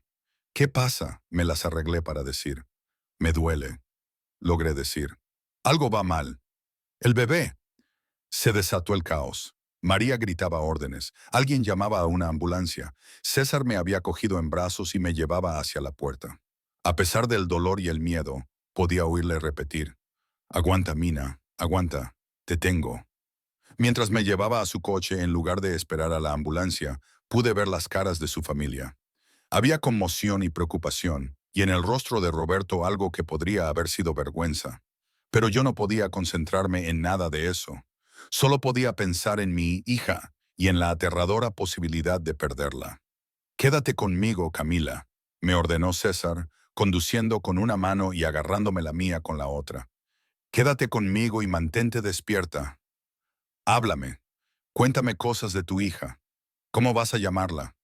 ¿Qué pasa? Me las arreglé para decir. Me duele, logré decir. Algo va mal. El bebé. Se desató el caos. María gritaba órdenes. Alguien llamaba a una ambulancia. César me había cogido en brazos y me llevaba hacia la puerta. A pesar del dolor y el miedo, podía oírle repetir. Aguanta, Mina, aguanta, te tengo. Mientras me llevaba a su coche en lugar de esperar a la ambulancia, pude ver las caras de su familia. Había conmoción y preocupación, y en el rostro de Roberto algo que podría haber sido vergüenza. Pero yo no podía concentrarme en nada de eso. Solo podía pensar en mi hija y en la aterradora posibilidad de perderla. Quédate conmigo, Camila, me ordenó César, conduciendo con una mano y agarrándome la mía con la otra. Quédate conmigo y mantente despierta. Háblame. Cuéntame cosas de tu hija. ¿Cómo vas a llamarla?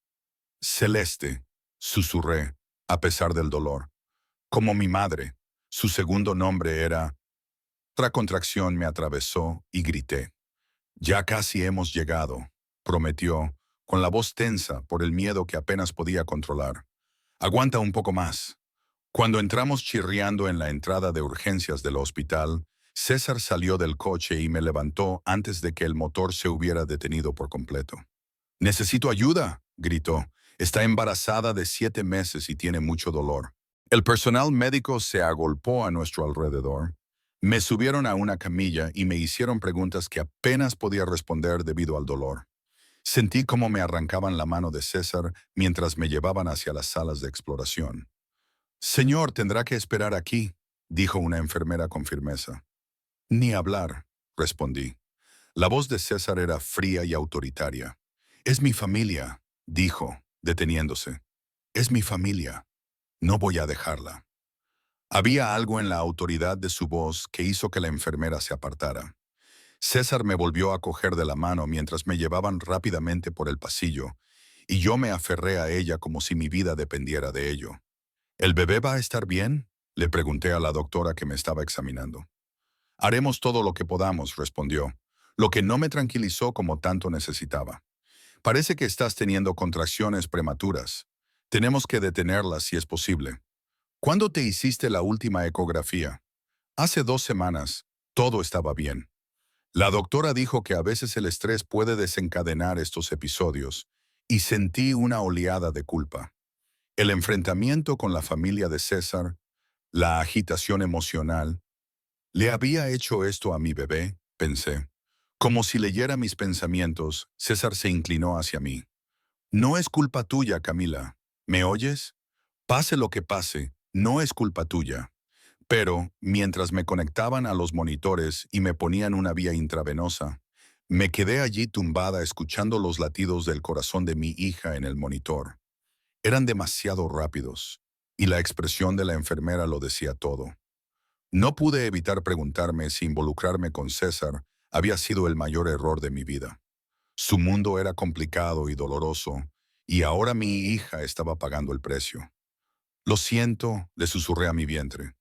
Celeste, susurré, a pesar del dolor. Como mi madre. Su segundo nombre era... Otra contracción me atravesó y grité. Ya casi hemos llegado, prometió, con la voz tensa por el miedo que apenas podía controlar. Aguanta un poco más. Cuando entramos chirriando en la entrada de urgencias del hospital, César salió del coche y me levantó antes de que el motor se hubiera detenido por completo. «¡Necesito ayuda!», gritó. «Está embarazada de 7 meses y tiene mucho dolor». El personal médico se agolpó a nuestro alrededor. Me subieron a una camilla y me hicieron preguntas que apenas podía responder debido al dolor. Sentí cómo me arrancaban la mano de César mientras me llevaban hacia las salas de exploración. Señor, tendrá que esperar aquí, dijo una enfermera con firmeza. Ni hablar, respondí. La voz de César era fría y autoritaria. Es mi familia, dijo, deteniéndose. Es mi familia. No voy a dejarla. Había algo en la autoridad de su voz que hizo que la enfermera se apartara. César me volvió a coger de la mano mientras me llevaban rápidamente por el pasillo, y yo me aferré a ella como si mi vida dependiera de ello. ¿El bebé va a estar bien?, le pregunté a la doctora que me estaba examinando. Haremos todo lo que podamos, respondió, lo que no me tranquilizó como tanto necesitaba. Parece que estás teniendo contracciones prematuras. Tenemos que detenerlas si es posible. ¿Cuándo te hiciste la última ecografía? Hace 2 semanas. Todo estaba bien. La doctora dijo que a veces el estrés puede desencadenar estos episodios, y sentí una oleada de culpa. El enfrentamiento con la familia de César, la agitación emocional, ¿le había hecho esto a mi bebé?, pensé. Como si leyera mis pensamientos, César se inclinó hacia mí. No es culpa tuya, Camila. ¿Me oyes? Pase lo que pase, no es culpa tuya. Pero, mientras me conectaban a los monitores y me ponían una vía intravenosa, me quedé allí tumbada escuchando los latidos del corazón de mi hija en el monitor. Eran demasiado rápidos, y la expresión de la enfermera lo decía todo. No pude evitar preguntarme si involucrarme con César había sido el mayor error de mi vida. Su mundo era complicado y doloroso, y ahora mi hija estaba pagando el precio. Lo siento, le susurré a mi vientre.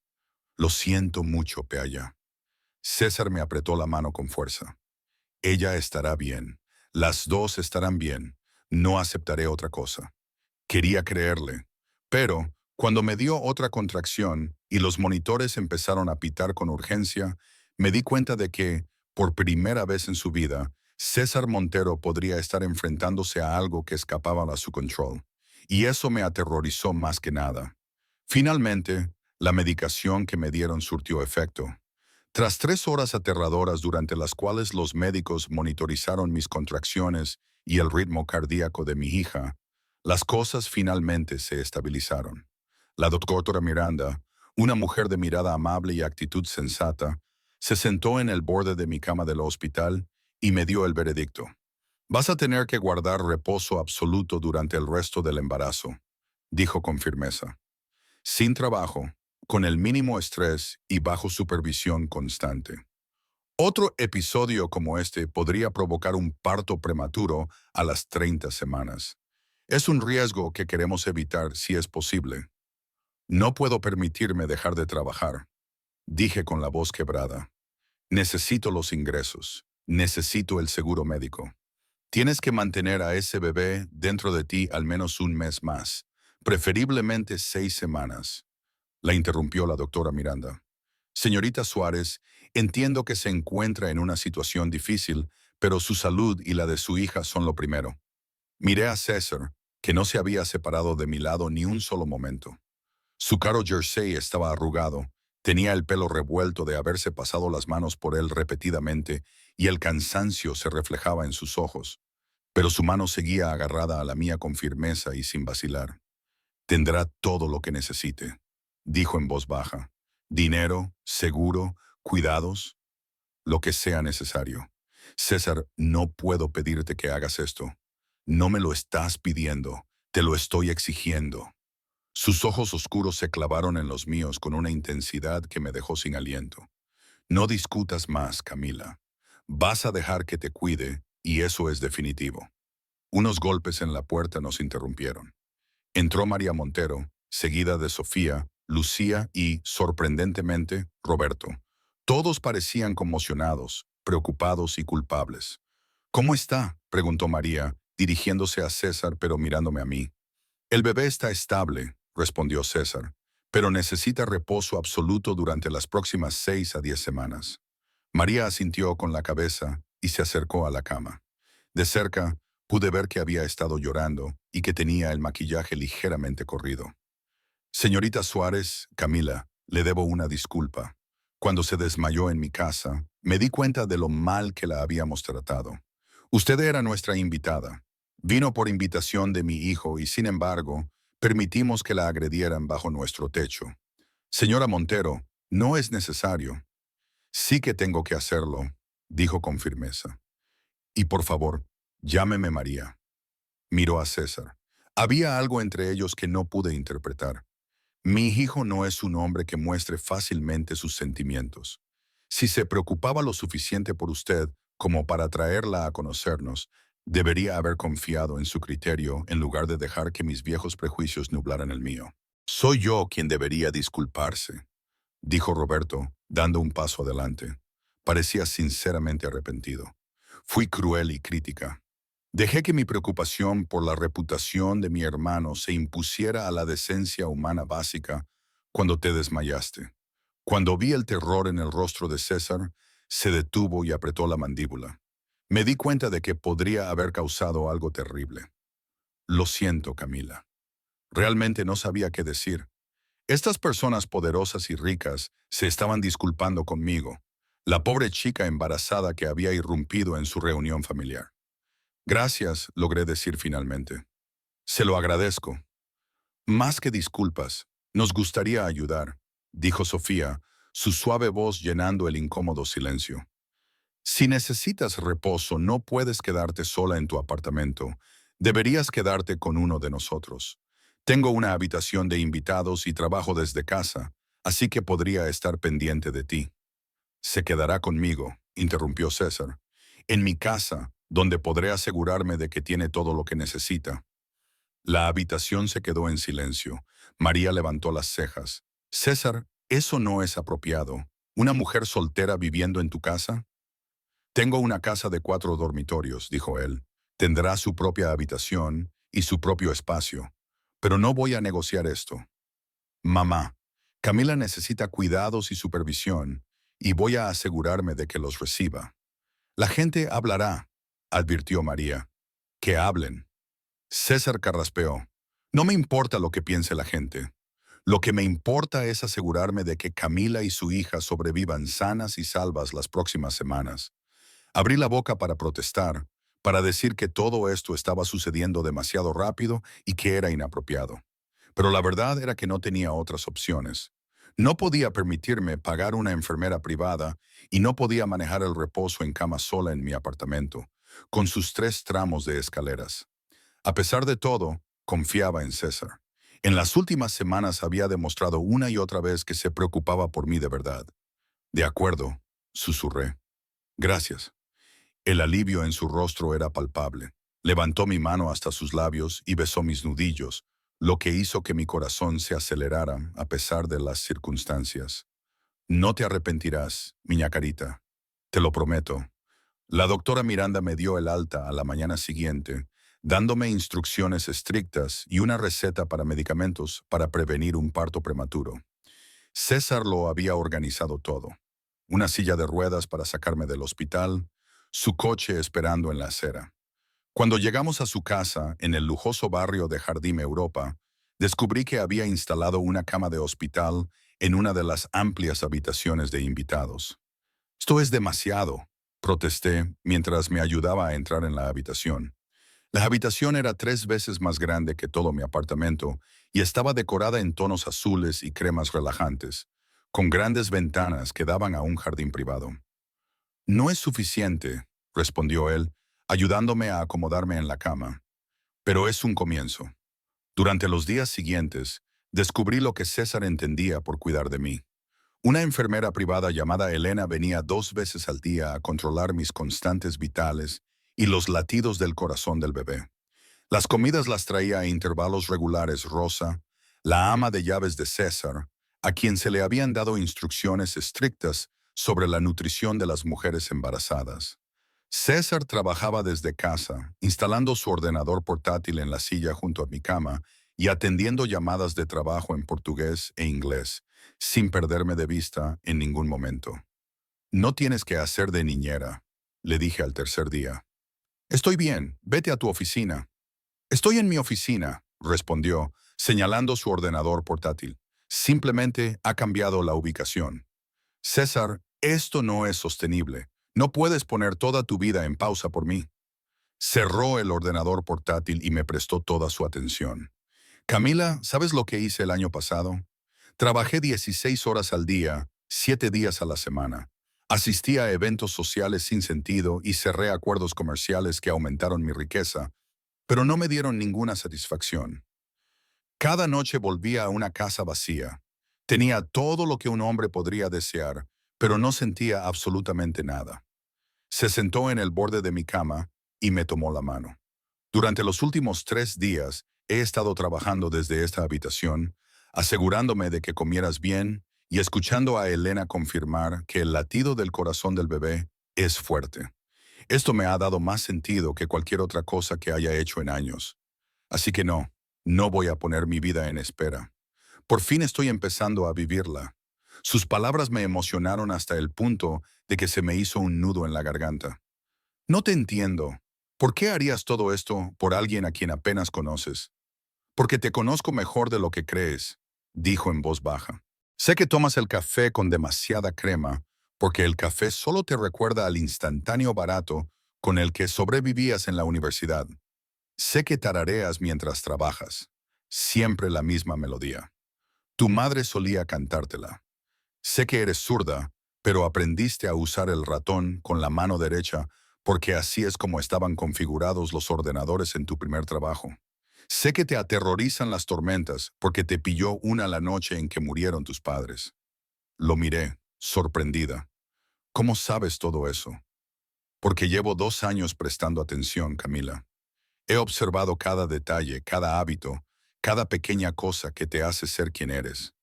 Lo siento mucho, Peaya. César me apretó la mano con fuerza. Ella estará bien. Las dos estarán bien. No aceptaré otra cosa. Quería creerle. Pero, cuando me dio otra contracción y los monitores empezaron a pitar con urgencia, me di cuenta de que, por primera vez en su vida, César Montero podría estar enfrentándose a algo que escapaba a su control. Y eso me aterrorizó más que nada. Finalmente, la medicación que me dieron surtió efecto. Tras 3 horas aterradoras durante las cuales los médicos monitorizaron mis contracciones y el ritmo cardíaco de mi hija, las cosas finalmente se estabilizaron. La doctora Miranda, una mujer de mirada amable y actitud sensata, se sentó en el borde de mi cama del hospital y me dio el veredicto. Vas a tener que guardar reposo absoluto durante el resto del embarazo, dijo con firmeza. Sin trabajo, con el mínimo estrés y bajo supervisión constante. Otro episodio como este podría provocar un parto prematuro a las 30 semanas. Es un riesgo que queremos evitar si es posible. No puedo permitirme dejar de trabajar, dije con la voz quebrada. Necesito los ingresos. Necesito el seguro médico. Tienes que mantener a ese bebé dentro de ti al menos un mes más, preferiblemente 6 semanas. La interrumpió la doctora Miranda. Señorita Suárez, entiendo que se encuentra en una situación difícil, pero su salud y la de su hija son lo primero. Miré a César, que no se había separado de mi lado ni un solo momento. Su caro jersey estaba arrugado, tenía el pelo revuelto de haberse pasado las manos por él repetidamente y el cansancio se reflejaba en sus ojos, pero su mano seguía agarrada a la mía con firmeza y sin vacilar. Tendrá todo lo que necesite, dijo en voz baja. Dinero, seguro, cuidados, lo que sea necesario. César, no puedo pedirte que hagas esto. No me lo estás pidiendo, te lo estoy exigiendo. Sus ojos oscuros se clavaron en los míos con una intensidad que me dejó sin aliento. No discutas más, Camila. Vas a dejar que te cuide, y eso es definitivo. Unos golpes en la puerta nos interrumpieron. Entró María Montero, seguida de Sofía, Lucía y, sorprendentemente, Roberto. Todos parecían conmocionados, preocupados y culpables. ¿Cómo está?, preguntó María, dirigiéndose a César pero mirándome a mí. El bebé está estable, respondió César, pero necesita reposo absoluto durante las próximas 6 a 10 semanas. María asintió con la cabeza y se acercó a la cama. De cerca, pude ver que había estado llorando y que tenía el maquillaje ligeramente corrido. Señorita Suárez, Camila, le debo una disculpa. Cuando se desmayó en mi casa, me di cuenta de lo mal que la habíamos tratado. Usted era nuestra invitada. Vino por invitación de mi hijo y, sin embargo, permitimos que la agredieran bajo nuestro techo. Señora Montero, no es necesario. Sí que tengo que hacerlo, dijo con firmeza. Y por favor, llámeme María. Miró a César. Había algo entre ellos que no pude interpretar. Mi hijo no es un hombre que muestre fácilmente sus sentimientos. Si se preocupaba lo suficiente por usted como para traerla a conocernos, debería haber confiado en su criterio en lugar de dejar que mis viejos prejuicios nublaran el mío. Soy yo quien debería disculparse, dijo Roberto, dando un paso adelante. Parecía sinceramente arrepentido. Fui cruel y crítica. Dejé que mi preocupación por la reputación de mi hermano se impusiera a la decencia humana básica cuando te desmayaste. Cuando vi el terror en el rostro de César, se detuvo y apretó la mandíbula. Me di cuenta de que podría haber causado algo terrible. Lo siento, Camila. Realmente no sabía qué decir. Estas personas poderosas y ricas se estaban disculpando conmigo, la pobre chica embarazada que había irrumpido en su reunión familiar. Gracias, logré decir finalmente. Se lo agradezco. Más que disculpas, nos gustaría ayudar, dijo Sofía, su suave voz llenando el incómodo silencio. Si necesitas reposo, no puedes quedarte sola en tu apartamento. Deberías quedarte con uno de nosotros. Tengo una habitación de invitados y trabajo desde casa, así que podría estar pendiente de ti. Se quedará conmigo, interrumpió César. En mi casa, donde podré asegurarme de que tiene todo lo que necesita. La habitación se quedó en silencio. María levantó las cejas. César, eso no es apropiado. ¿Una mujer soltera viviendo en tu casa? Tengo una casa de 4 dormitorios, dijo él. Tendrá su propia habitación y su propio espacio. Pero no voy a negociar esto. Mamá, Camila necesita cuidados y supervisión, y voy a asegurarme de que los reciba. La gente hablará, advirtió María. Que hablen. César carraspeó. No me importa lo que piense la gente. Lo que me importa es asegurarme de que Camila y su hija sobrevivan sanas y salvas las próximas semanas. Abrí la boca para protestar, para decir que todo esto estaba sucediendo demasiado rápido y que era inapropiado. Pero la verdad era que no tenía otras opciones. No podía permitirme pagar una enfermera privada y no podía manejar el reposo en cama sola en mi apartamento, con sus 3 tramos de escaleras. A pesar de todo, confiaba en César. En las últimas semanas había demostrado una y otra vez que se preocupaba por mí de verdad. De acuerdo, susurré. Gracias. El alivio en su rostro era palpable. Levantó mi mano hasta sus labios y besó mis nudillos, lo que hizo que mi corazón se acelerara a pesar de las circunstancias. No te arrepentirás, miña carita. Te lo prometo. La doctora Miranda me dio el alta a la mañana siguiente, dándome instrucciones estrictas y una receta para medicamentos para prevenir un parto prematuro. César lo había organizado todo. Una silla de ruedas para sacarme del hospital, su coche esperando en la acera. Cuando llegamos a su casa, en el lujoso barrio de Jardín Europa, descubrí que había instalado una cama de hospital en una de las amplias habitaciones de invitados. Esto es demasiado, protesté mientras me ayudaba a entrar en la habitación. La habitación era 3 veces más grande que todo mi apartamento y estaba decorada en tonos azules y cremas relajantes, con grandes ventanas que daban a un jardín privado. No es suficiente, respondió él, ayudándome a acomodarme en la cama. Pero es un comienzo. Durante los días siguientes, descubrí lo que César entendía por cuidar de mí. Una enfermera privada llamada Elena venía 2 veces al día a controlar mis constantes vitales y los latidos del corazón del bebé. Las comidas las traía a intervalos regulares Rosa, la ama de llaves de César, a quien se le habían dado instrucciones estrictas sobre la nutrición de las mujeres embarazadas. César trabajaba desde casa, instalando su ordenador portátil en la silla junto a mi cama y atendiendo llamadas de trabajo en portugués e inglés, sin perderme de vista en ningún momento. No tienes que hacer de niñera, le dije al tercer día. Estoy bien, vete a tu oficina. Estoy en mi oficina, respondió, señalando su ordenador portátil. Simplemente ha cambiado la ubicación. César, esto no es sostenible. No puedes poner toda tu vida en pausa por mí. Cerró el ordenador portátil y me prestó toda su atención. Camila, ¿sabes lo que hice el año pasado? Trabajé 16 horas al día, 7 días a la semana. Asistí a eventos sociales sin sentido y cerré acuerdos comerciales que aumentaron mi riqueza, pero no me dieron ninguna satisfacción. Cada noche volvía a una casa vacía. Tenía todo lo que un hombre podría desear, pero no sentía absolutamente nada. Se sentó en el borde de mi cama y me tomó la mano. Durante los últimos 3 días he estado trabajando desde esta habitación, asegurándome de que comieras bien y escuchando a Elena confirmar que el latido del corazón del bebé es fuerte. Esto me ha dado más sentido que cualquier otra cosa que haya hecho en años. Así que no voy a poner mi vida en espera. Por fin estoy empezando a vivirla. Sus palabras me emocionaron hasta el punto de que se me hizo un nudo en la garganta. No te entiendo. ¿Por qué harías todo esto por alguien a quien apenas conoces? Porque te conozco mejor de lo que crees, dijo en voz baja. Sé que tomas el café con demasiada crema, porque el café solo te recuerda al instantáneo barato con el que sobrevivías en la universidad. Sé que tarareas mientras trabajas, siempre la misma melodía. Tu madre solía cantártela. Sé que eres zurda, pero aprendiste a usar el ratón con la mano derecha porque así es como estaban configurados los ordenadores en tu primer trabajo. Sé que te aterrorizan las tormentas porque te pilló una la noche en que murieron tus padres. Lo miré, sorprendida. ¿Cómo sabes todo eso? Porque llevo 2 años prestando atención, Camila. He observado cada detalle, cada hábito, cada pequeña cosa que te hace ser quien eres.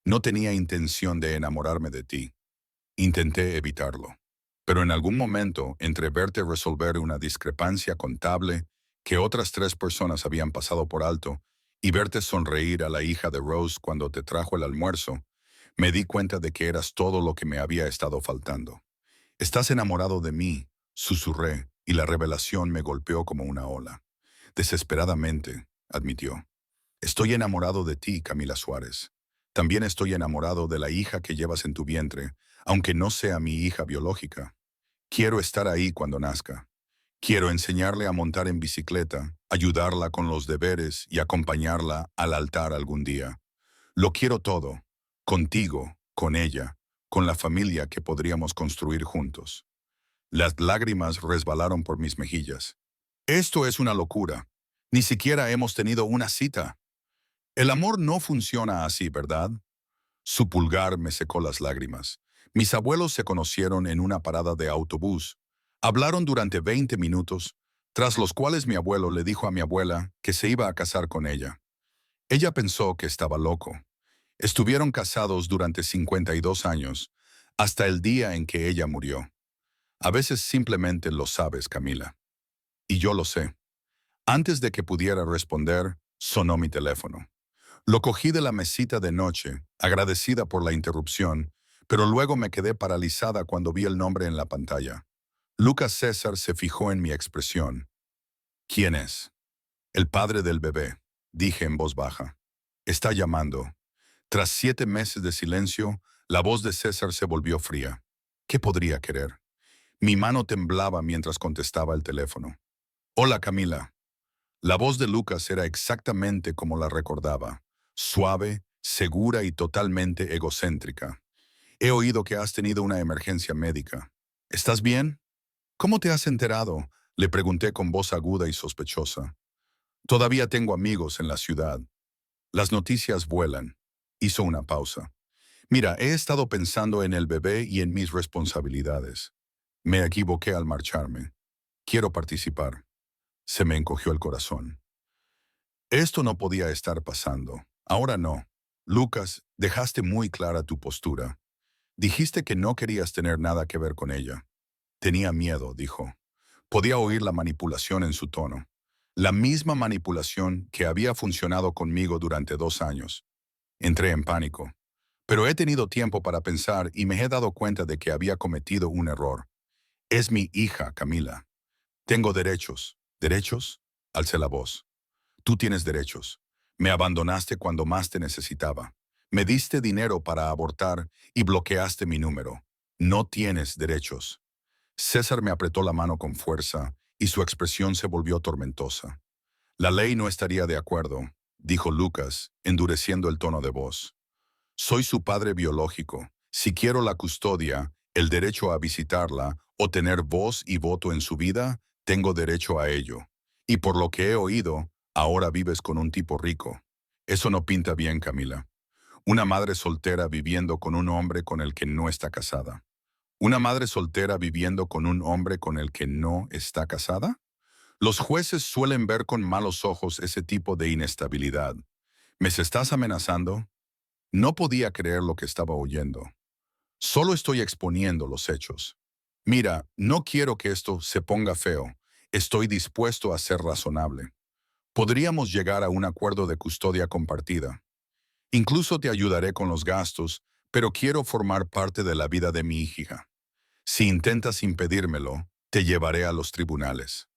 No tenía intención de enamorarme de ti. Intenté evitarlo. Pero en algún momento, entre verte resolver una discrepancia contable que otras 3 personas habían pasado por alto y verte sonreír a la hija de Rose cuando te trajo el almuerzo, me di cuenta de que eras todo lo que me había estado faltando. Estás enamorado de mí, susurré, y la revelación me golpeó como una ola. Desesperadamente, admitió. Estoy enamorado de ti, Camila Suárez. También estoy enamorado de la hija que llevas en tu vientre, aunque no sea mi hija biológica. Quiero estar ahí cuando nazca. Quiero enseñarle a montar en bicicleta, ayudarla con los deberes y acompañarla al altar algún día. Lo quiero todo, contigo, con ella, con la familia que podríamos construir juntos. Las lágrimas resbalaron por mis mejillas. Esto es una locura. Ni siquiera hemos tenido una cita. El amor no funciona así, ¿verdad? Su pulgar me secó las lágrimas. Mis abuelos se conocieron en una parada de autobús. Hablaron durante 20 minutos, tras los cuales mi abuelo le dijo a mi abuela que se iba a casar con ella. Ella pensó que estaba loco. Estuvieron casados durante 52 años, hasta el día en que ella murió. A veces simplemente lo sabes, Camila. Y yo lo sé. Antes de que pudiera responder, sonó mi teléfono. Lo cogí de la mesita de noche, agradecida por la interrupción, pero luego me quedé paralizada cuando vi el nombre en la pantalla. Lucas César se fijó en mi expresión. ¿Quién es? El padre del bebé, dije en voz baja. Está llamando. Tras 7 meses de silencio, la voz de César se volvió fría. ¿Qué podría querer? Mi mano temblaba mientras contestaba el teléfono. Hola, Camila. La voz de Lucas era exactamente como la recordaba, suave, segura y totalmente egocéntrica. He oído que has tenido una emergencia médica. ¿Estás bien? ¿Cómo te has enterado? Le pregunté con voz aguda y sospechosa. Todavía tengo amigos en la ciudad. Las noticias vuelan. Hizo una pausa. Mira, he estado pensando en el bebé y en mis responsabilidades. Me equivoqué al marcharme. Quiero participar. Se me encogió el corazón. Esto no podía estar pasando. Ahora no. Lucas, dejaste muy clara tu postura. Dijiste que no querías tener nada que ver con ella. Tenía miedo, dijo. Podía oír la manipulación en su tono. La misma manipulación que había funcionado conmigo durante 2 años. Entré en pánico. Pero he tenido tiempo para pensar y me he dado cuenta de que había cometido un error. Es mi hija, Camila. Tengo derechos. ¿Derechos? Alcé la voz. Tú tienes derechos. Me abandonaste cuando más te necesitaba. Me diste dinero para abortar y bloqueaste mi número. No tienes derechos. César me apretó la mano con fuerza y su expresión se volvió tormentosa. La ley no estaría de acuerdo, dijo Lucas, endureciendo el tono de voz. Soy su padre biológico. Si quiero la custodia, el derecho a visitarla o tener voz y voto en su vida, tengo derecho a ello. Y por lo que he oído, ahora vives con un tipo rico. Eso no pinta bien, Camila. Una madre soltera viviendo con un hombre con el que no está casada. ¿Una madre soltera viviendo con un hombre con el que no está casada? Los jueces suelen ver con malos ojos ese tipo de inestabilidad. ¿Me estás amenazando? No podía creer lo que estaba oyendo. Solo estoy exponiendo los hechos. Mira, no quiero que esto se ponga feo. Estoy dispuesto a ser razonable. Podríamos llegar a un acuerdo de custodia compartida. Incluso te ayudaré con los gastos, pero quiero formar parte de la vida de mi hija. Si intentas impedírmelo, te llevaré a los tribunales.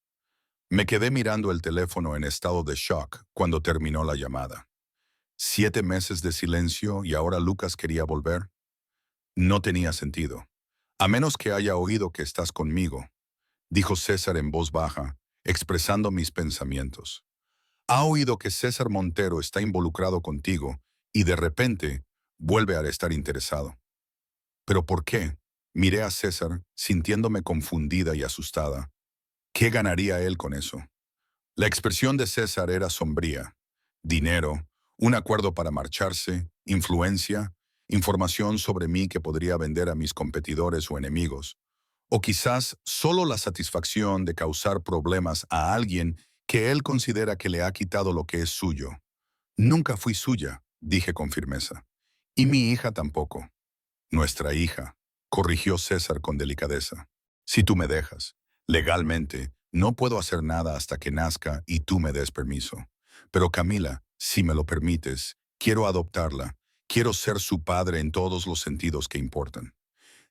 Me quedé mirando el teléfono en estado de shock cuando terminó la llamada. 7 meses de silencio y ahora Lucas quería volver. No tenía sentido. A menos que haya oído que estás conmigo, dijo César en voz baja, expresando mis pensamientos. Ha oído que César Montero está involucrado contigo y de repente vuelve a estar interesado. ¿Pero por qué? Miré a César, sintiéndome confundida y asustada. ¿Qué ganaría él con eso? La expresión de César era sombría. Dinero, un acuerdo para marcharse, influencia, información sobre mí que podría vender a mis competidores o enemigos. O quizás solo la satisfacción de causar problemas a alguien que él considera que le ha quitado lo que es suyo. Nunca fui suya, dije con firmeza. Y mi hija tampoco. Nuestra hija, corrigió César con delicadeza. Si tú me dejas, legalmente, no puedo hacer nada hasta que nazca y tú me des permiso. Pero Camila, si me lo permites, quiero adoptarla. Quiero ser su padre en todos los sentidos que importan.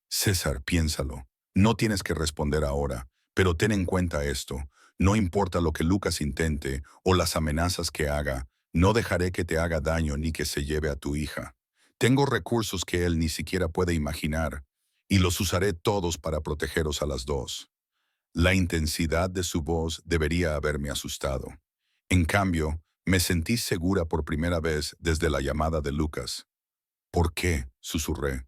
César, piénsalo. No tienes que responder ahora, pero ten en cuenta esto. No importa lo que Lucas intente o las amenazas que haga, no dejaré que te haga daño ni que se lleve a tu hija. Tengo recursos que él ni siquiera puede imaginar, y los usaré todos para protegeros a las dos. La intensidad de su voz debería haberme asustado. En cambio, me sentí segura por primera vez desde la llamada de Lucas. ¿Por qué? Susurré.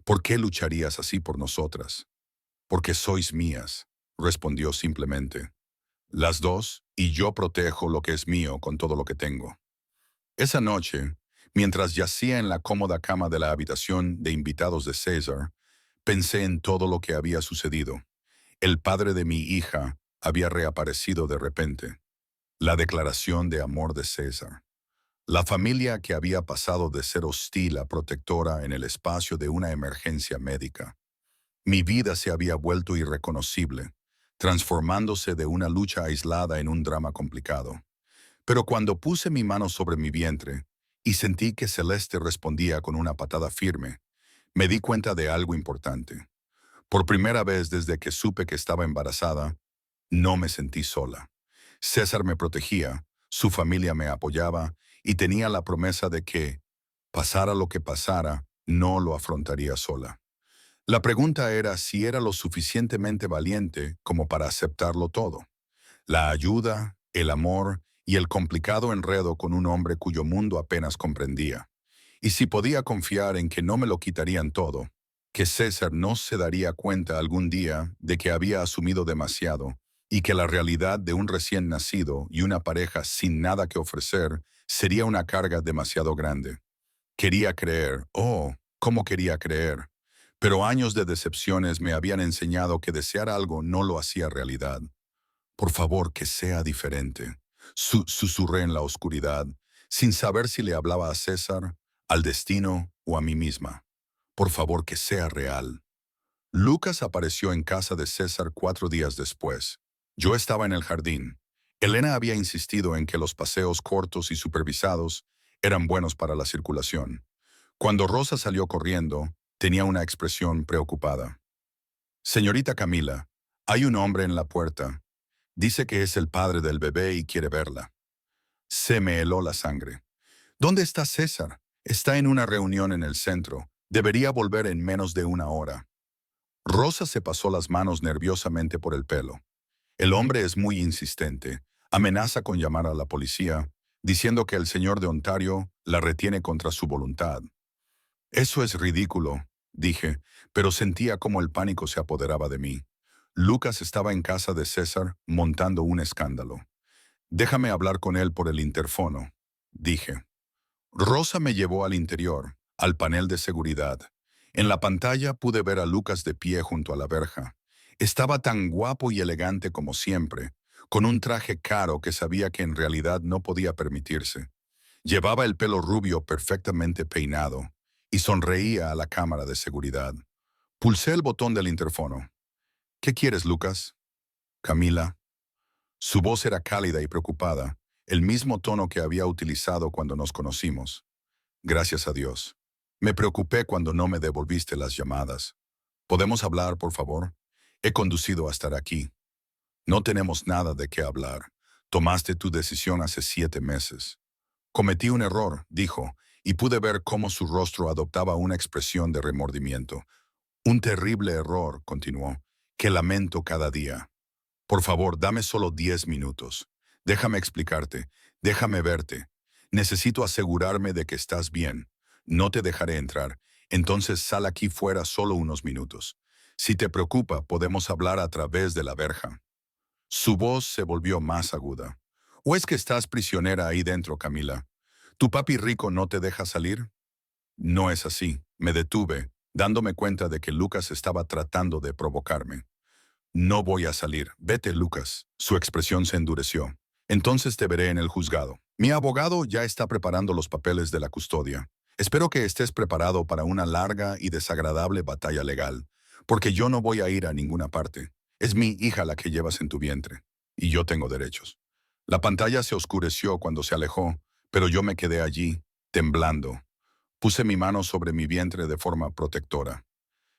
¿Por qué lucharías así por nosotras? Porque sois mías, respondió simplemente. Las dos, y yo protejo lo que es mío con todo lo que tengo. Esa noche, mientras yacía en la cómoda cama de la habitación de invitados de César, pensé en todo lo que había sucedido. El padre de mi hija había reaparecido de repente. La declaración de amor de César. La familia que había pasado de ser hostil a protectora en el espacio de una emergencia médica. Mi vida se había vuelto irreconocible, transformándose de una lucha aislada en un drama complicado. Pero cuando puse mi mano sobre mi vientre y sentí que Celeste respondía con una patada firme, me di cuenta de algo importante. Por primera vez desde que supe que estaba embarazada, no me sentí sola. César me protegía, su familia me apoyaba y tenía la promesa de que, pasara lo que pasara, no lo afrontaría sola. La pregunta era si era lo suficientemente valiente como para aceptarlo todo. La ayuda, el amor y el complicado enredo con un hombre cuyo mundo apenas comprendía. Y si podía confiar en que no me lo quitarían todo, que César no se daría cuenta algún día de que había asumido demasiado y que la realidad de un recién nacido y una pareja sin nada que ofrecer sería una carga demasiado grande. Quería creer, oh, cómo quería creer. Pero años de decepciones me habían enseñado que desear algo no lo hacía realidad. Por favor, que sea diferente. Susurré en la oscuridad, sin saber si le hablaba a César, al destino o a mí misma. Por favor, que sea real. Lucas apareció en casa de César 4 días después. Yo estaba en el jardín. Elena había insistido en que los paseos cortos y supervisados eran buenos para la circulación. Cuando Rosa salió corriendo, tenía una expresión preocupada. Señorita Camila, hay un hombre en la puerta. Dice que es el padre del bebé y quiere verla. Se me heló la sangre. ¿Dónde está César? Está en una reunión en el centro. Debería volver en menos de una hora. Rosa se pasó las manos nerviosamente por el pelo. El hombre es muy insistente. Amenaza con llamar a la policía, diciendo que el señor de Ontario la retiene contra su voluntad. Eso es ridículo, dije, pero sentía como el pánico se apoderaba de mí. Lucas estaba en casa de César montando un escándalo. Déjame hablar con él por el interfono, dije. Rosa me llevó al interior, al panel de seguridad. En la pantalla pude ver a Lucas de pie junto a la verja. Estaba tan guapo y elegante como siempre, con un traje caro que sabía que en realidad no podía permitirse. Llevaba el pelo rubio perfectamente peinado y sonreía a la cámara de seguridad. Pulsé el botón del interfono. ¿Qué quieres, Lucas? Camila. Su voz era cálida y preocupada, el mismo tono que había utilizado cuando nos conocimos. Gracias a Dios. Me preocupé cuando no me devolviste las llamadas. ¿Podemos hablar, por favor? He conducido hasta aquí. No tenemos nada de qué hablar. Tomaste tu decisión hace 7 meses. Cometí un error, dijo, y pude ver cómo su rostro adoptaba una expresión de remordimiento. Un terrible error, continuó, que lamento cada día. Por favor, dame solo 10 minutos. Déjame explicarte, déjame verte. Necesito asegurarme de que estás bien. No te dejaré entrar. Entonces sal aquí fuera solo unos minutos. Si te preocupa, podemos hablar a través de la verja. Su voz se volvió más aguda. ¿O es que estás prisionera ahí dentro, Camila? ¿Tu papi rico no te deja salir? No es así. Me detuve, dándome cuenta de que Lucas estaba tratando de provocarme. No voy a salir. Vete, Lucas. Su expresión se endureció. Entonces te veré en el juzgado. Mi abogado ya está preparando los papeles de la custodia. Espero que estés preparado para una larga y desagradable batalla legal, porque yo no voy a ir a ninguna parte. Es mi hija la que llevas en tu vientre, y yo tengo derechos. La pantalla se oscureció cuando se alejó, pero yo me quedé allí, temblando. Puse mi mano sobre mi vientre de forma protectora.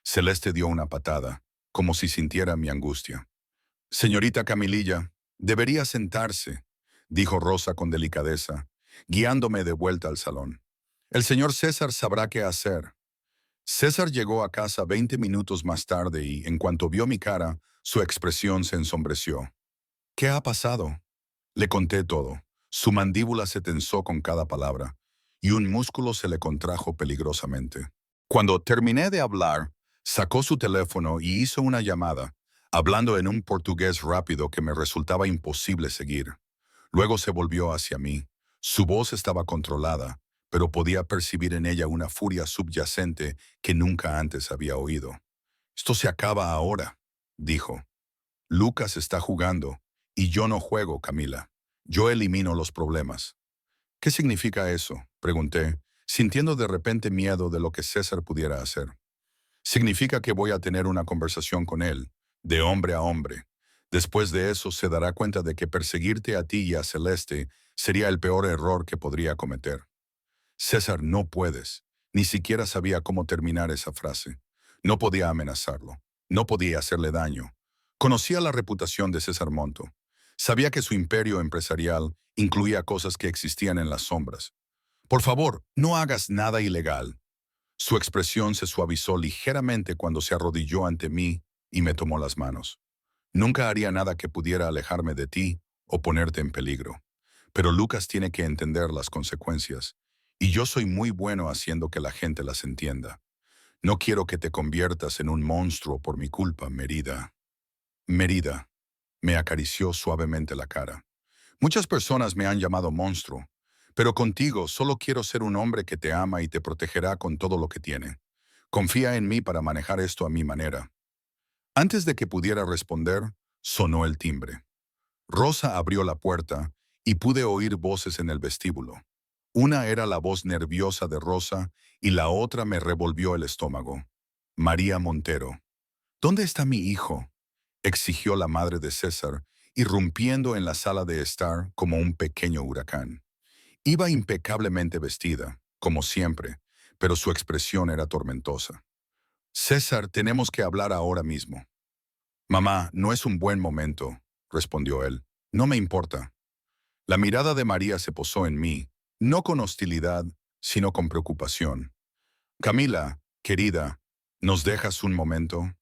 Celeste dio una patada, como si sintiera mi angustia. Señorita Camililla, debería sentarse, dijo Rosa con delicadeza, guiándome de vuelta al salón. El señor César sabrá qué hacer. César llegó a casa 20 minutos más tarde y, en cuanto vio mi cara, su expresión se ensombreció. ¿Qué ha pasado? Le conté todo. Su mandíbula se tensó con cada palabra, y un músculo se le contrajo peligrosamente. Cuando terminé de hablar, sacó su teléfono y hizo una llamada, hablando en un portugués rápido que me resultaba imposible seguir. Luego se volvió hacia mí. Su voz estaba controlada, pero podía percibir en ella una furia subyacente que nunca antes había oído. «Esto se acaba ahora», dijo. «Lucas está jugando, y yo no juego, Camila. Yo elimino los problemas». «¿Qué significa eso?», pregunté, sintiendo de repente miedo de lo que César pudiera hacer. «Significa que voy a tener una conversación con él, de hombre a hombre. Después de eso se dará cuenta de que perseguirte a ti y a Celeste sería el peor error que podría cometer». «César, no puedes». Ni siquiera sabía cómo terminar esa frase. No podía amenazarlo. No podía hacerle daño. Conocía la reputación de César Monto. Sabía que su imperio empresarial incluía cosas que existían en las sombras. «Por favor, no hagas nada ilegal». Su expresión se suavizó ligeramente cuando se arrodilló ante mí y me tomó las manos. «Nunca haría nada que pudiera alejarme de ti o ponerte en peligro. Pero Lucas tiene que entender las consecuencias, y yo soy muy bueno haciendo que la gente las entienda. No quiero que te conviertas en un monstruo por mi culpa, Merida». «Merida», me acarició suavemente la cara. «Muchas personas me han llamado monstruo, pero contigo solo quiero ser un hombre que te ama y te protegerá con todo lo que tiene. Confía en mí para manejar esto a mi manera». Antes de que pudiera responder, sonó el timbre. Rosa abrió la puerta y pude oír voces en el vestíbulo. Una era la voz nerviosa de Rosa y la otra me revolvió el estómago. «María Montero». «¿Dónde está mi hijo?», exigió la madre de César, irrumpiendo en la sala de estar como un pequeño huracán. Iba impecablemente vestida, como siempre, pero su expresión era tormentosa. «César, tenemos que hablar ahora mismo». «Mamá, no es un buen momento», respondió él. «No me importa». La mirada de María se posó en mí, no con hostilidad, sino con preocupación. Camila, querida, ¿nos dejas un momento?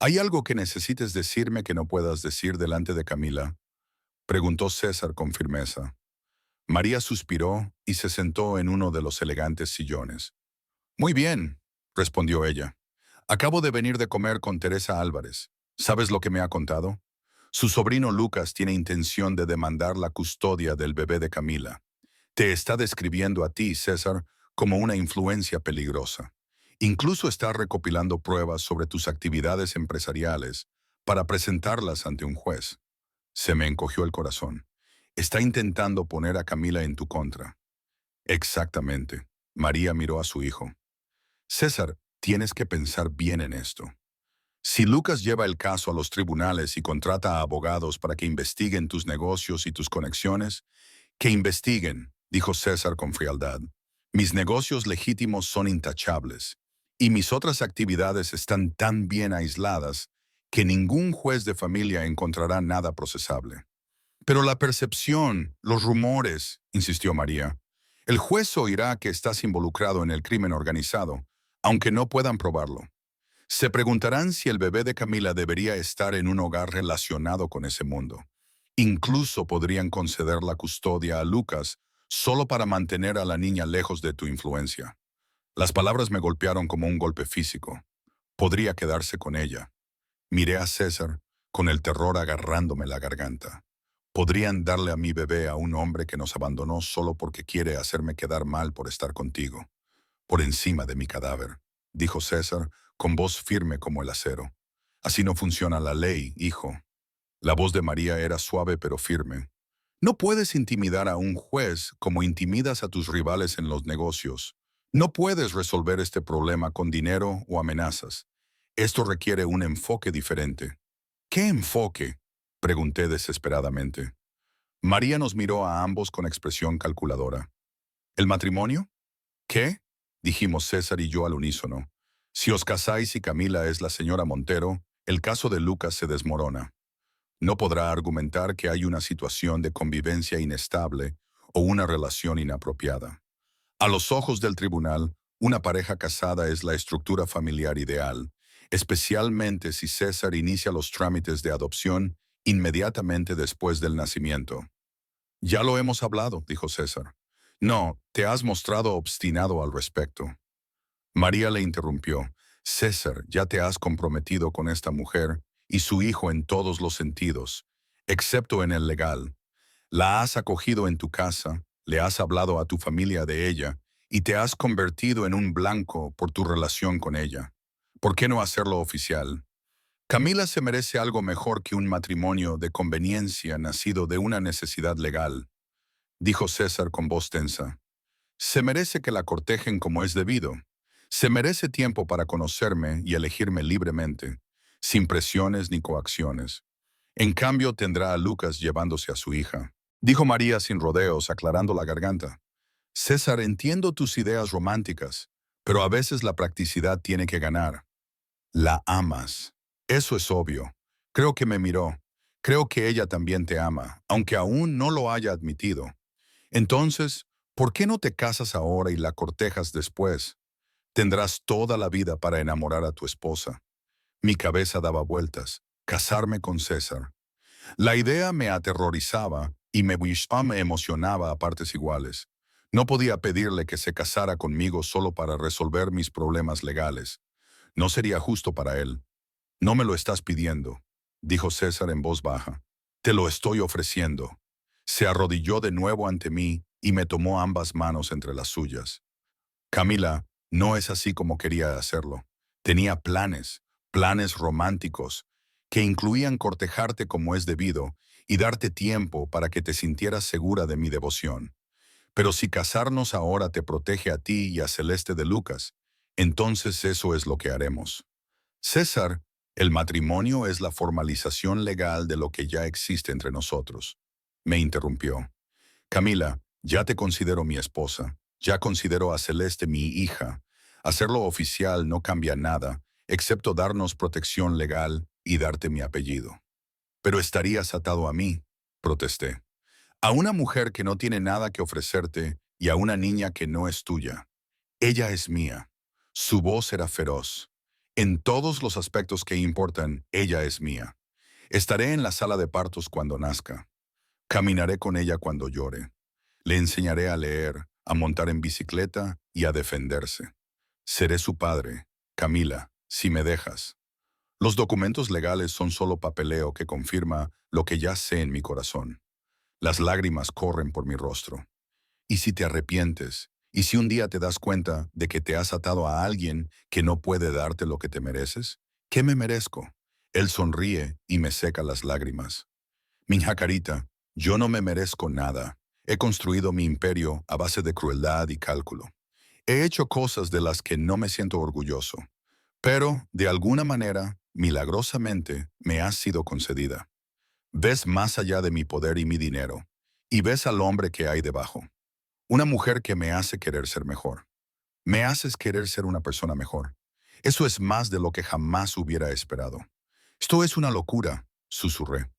¿Hay algo que necesites decirme que no puedas decir delante de Camila? Preguntó César con firmeza. María suspiró y se sentó en uno de los elegantes sillones. Muy bien, respondió ella. Acabo de venir de comer con Teresa Álvarez. ¿Sabes lo que me ha contado? Su sobrino Lucas tiene intención de demandar la custodia del bebé de Camila. Te está describiendo a ti, César, como una influencia peligrosa. Incluso está recopilando pruebas sobre tus actividades empresariales para presentarlas ante un juez. Se me encogió el corazón. Está intentando poner a Camila en tu contra. Exactamente. María miró a su hijo. César, tienes que pensar bien en esto. Si Lucas lleva el caso a los tribunales y contrata a abogados para que investiguen tus negocios y tus conexiones, que investiguen, dijo César con frialdad. Mis negocios legítimos son intachables, y mis otras actividades están tan bien aisladas que ningún juez de familia encontrará nada procesable. Pero la percepción, los rumores, insistió María. El juez oirá que estás involucrado en el crimen organizado, aunque no puedan probarlo. Se preguntarán si el bebé de Camila debería estar en un hogar relacionado con ese mundo. Incluso podrían conceder la custodia a Lucas solo para mantener a la niña lejos de tu influencia. Las palabras me golpearon como un golpe físico. Podría quedarse con ella. Miré a César, con el terror agarrándome la garganta. Podrían darle a mi bebé a un hombre que nos abandonó solo porque quiere hacerme quedar mal por estar contigo. Por encima de mi cadáver, dijo César, con voz firme como el acero. Así no funciona la ley, hijo. La voz de María era suave pero firme. No puedes intimidar a un juez como intimidas a tus rivales en los negocios. No puedes resolver este problema con dinero o amenazas. Esto requiere un enfoque diferente. ¿Qué enfoque? Pregunté desesperadamente. María nos miró a ambos con expresión calculadora. ¿El matrimonio? ¿Qué? Dijimos César y yo al unísono. Si os casáis y Camila es la señora Montero, el caso de Lucas se desmorona. No podrá argumentar que hay una situación de convivencia inestable o una relación inapropiada. A los ojos del tribunal, una pareja casada es la estructura familiar ideal, especialmente si César inicia los trámites de adopción inmediatamente después del nacimiento. Ya lo hemos hablado, dijo César. No, te has mostrado obstinado al respecto. María le interrumpió. César, ya te has comprometido con esta mujer y su hijo en todos los sentidos, excepto en el legal. La has acogido en tu casa, le has hablado a tu familia de ella y te has convertido en un blanco por tu relación con ella. ¿Por qué no hacerlo oficial? Camila se merece algo mejor que un matrimonio de conveniencia nacido de una necesidad legal, dijo César con voz tensa. Se merece que la cortejen como es debido. Se merece tiempo para conocerme y elegirme libremente, sin presiones ni coacciones. En cambio, tendrá a Lucas llevándose a su hija. Dijo María sin rodeos, aclarando la garganta. César, entiendo tus ideas románticas, pero a veces la practicidad tiene que ganar. La amas. Eso es obvio. Creo que me miró. Creo que ella también te ama, aunque aún no lo haya admitido. Entonces, ¿por qué no te casas ahora y la cortejas después? Tendrás toda la vida para enamorar a tu esposa. Mi cabeza daba vueltas. Casarme con César. La idea me aterrorizaba y me emocionaba a partes iguales. No podía pedirle que se casara conmigo solo para resolver mis problemas legales. No sería justo para él. No me lo estás pidiendo, dijo César en voz baja. Te lo estoy ofreciendo. Se arrodilló de nuevo ante mí y me tomó ambas manos entre las suyas. Camila, no es así como quería hacerlo. Tenía planes, planes románticos, que incluían cortejarte como es debido y darte tiempo para que te sintieras segura de mi devoción. Pero si casarnos ahora te protege a ti y a Celeste de Lucas, entonces eso es lo que haremos. César, el matrimonio es la formalización legal de lo que ya existe entre nosotros. Me interrumpió. Camila, ya te considero mi esposa, ya considero a Celeste mi hija. Hacerlo oficial no cambia nada, excepto darnos protección legal y darte mi apellido. Pero estarías atado a mí, protesté. A una mujer que no tiene nada que ofrecerte y a una niña que no es tuya. Ella es mía. Su voz era feroz. En todos los aspectos que importan, ella es mía. Estaré en la sala de partos cuando nazca. Caminaré con ella cuando llore. Le enseñaré a leer, a montar en bicicleta y a defenderse. Seré su padre, Camila, si me dejas. Los documentos legales son solo papeleo que confirma lo que ya sé en mi corazón. Las lágrimas corren por mi rostro. ¿Y si te arrepientes? ¿Y si un día te das cuenta de que te has atado a alguien que no puede darte lo que te mereces? ¿Qué me merezco? Él sonríe y me seca las lágrimas. Minjacarita, yo no me merezco nada. He construido mi imperio a base de crueldad y cálculo. He hecho cosas de las que no me siento orgulloso, pero, de alguna manera, milagrosamente, me ha sido concedida. Ves más allá de mi poder y mi dinero, y ves al hombre que hay debajo. Una mujer que me hace querer ser mejor. Me haces querer ser una persona mejor. Eso es más de lo que jamás hubiera esperado. Esto es una locura, susurré.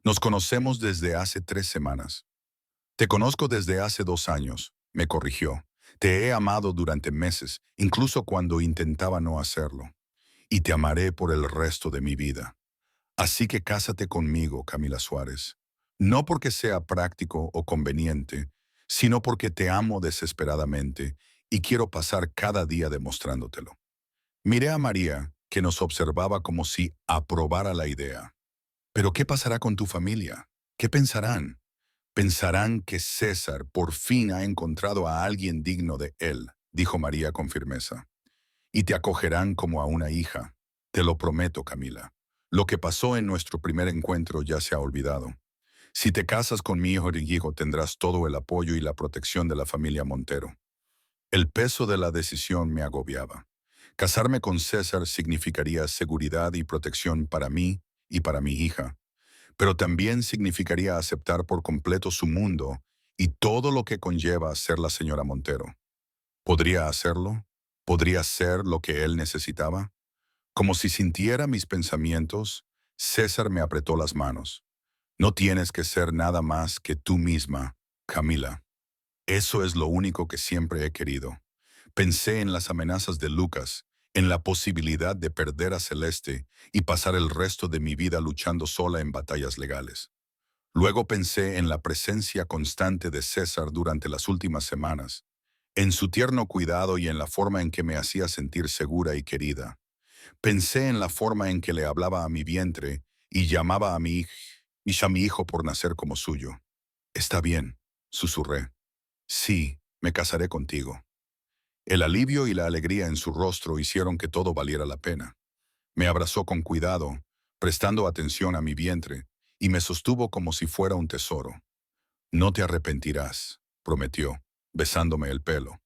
Nos conocemos desde hace 3 semanas. Te conozco desde hace 2 años, me corrigió. Te he amado durante meses, incluso cuando intentaba no hacerlo. Y te amaré por el resto de mi vida. Así que cásate conmigo, Camila Suárez. No porque sea práctico o conveniente, sino porque te amo desesperadamente y quiero pasar cada día demostrándotelo. Miré a María, que nos observaba como si aprobara la idea. ¿Pero qué pasará con tu familia? ¿Qué pensarán? Pensarán que César por fin ha encontrado a alguien digno de él, dijo María con firmeza. Y te acogerán como a una hija. Te lo prometo, Camila. Lo que pasó en nuestro primer encuentro ya se ha olvidado. Si te casas con mi hijo, tendrás todo el apoyo y la protección de la familia Montero. El peso de la decisión me agobiaba. Casarme con César significaría seguridad y protección para mí y para mi hija, pero también significaría aceptar por completo su mundo y todo lo que conlleva ser la señora Montero. ¿Podría hacerlo? ¿Podría ser lo que él necesitaba? Como si sintiera mis pensamientos, César me apretó las manos. No tienes que ser nada más que tú misma, Camila. Eso es lo único que siempre he querido. Pensé en las amenazas de Lucas, en la posibilidad de perder a Celeste y pasar el resto de mi vida luchando sola en batallas legales. Luego pensé en la presencia constante de César durante las últimas semanas, en su tierno cuidado y en la forma en que me hacía sentir segura y querida. Pensé en la forma en que le hablaba a mi vientre y llamaba a mi hijo por nacer como suyo. Está bien, susurré. Sí, me casaré contigo. El alivio y la alegría en su rostro hicieron que todo valiera la pena. Me abrazó con cuidado, prestando atención a mi vientre, y me sostuvo como si fuera un tesoro. No te arrepentirás, prometió, besándome el pelo.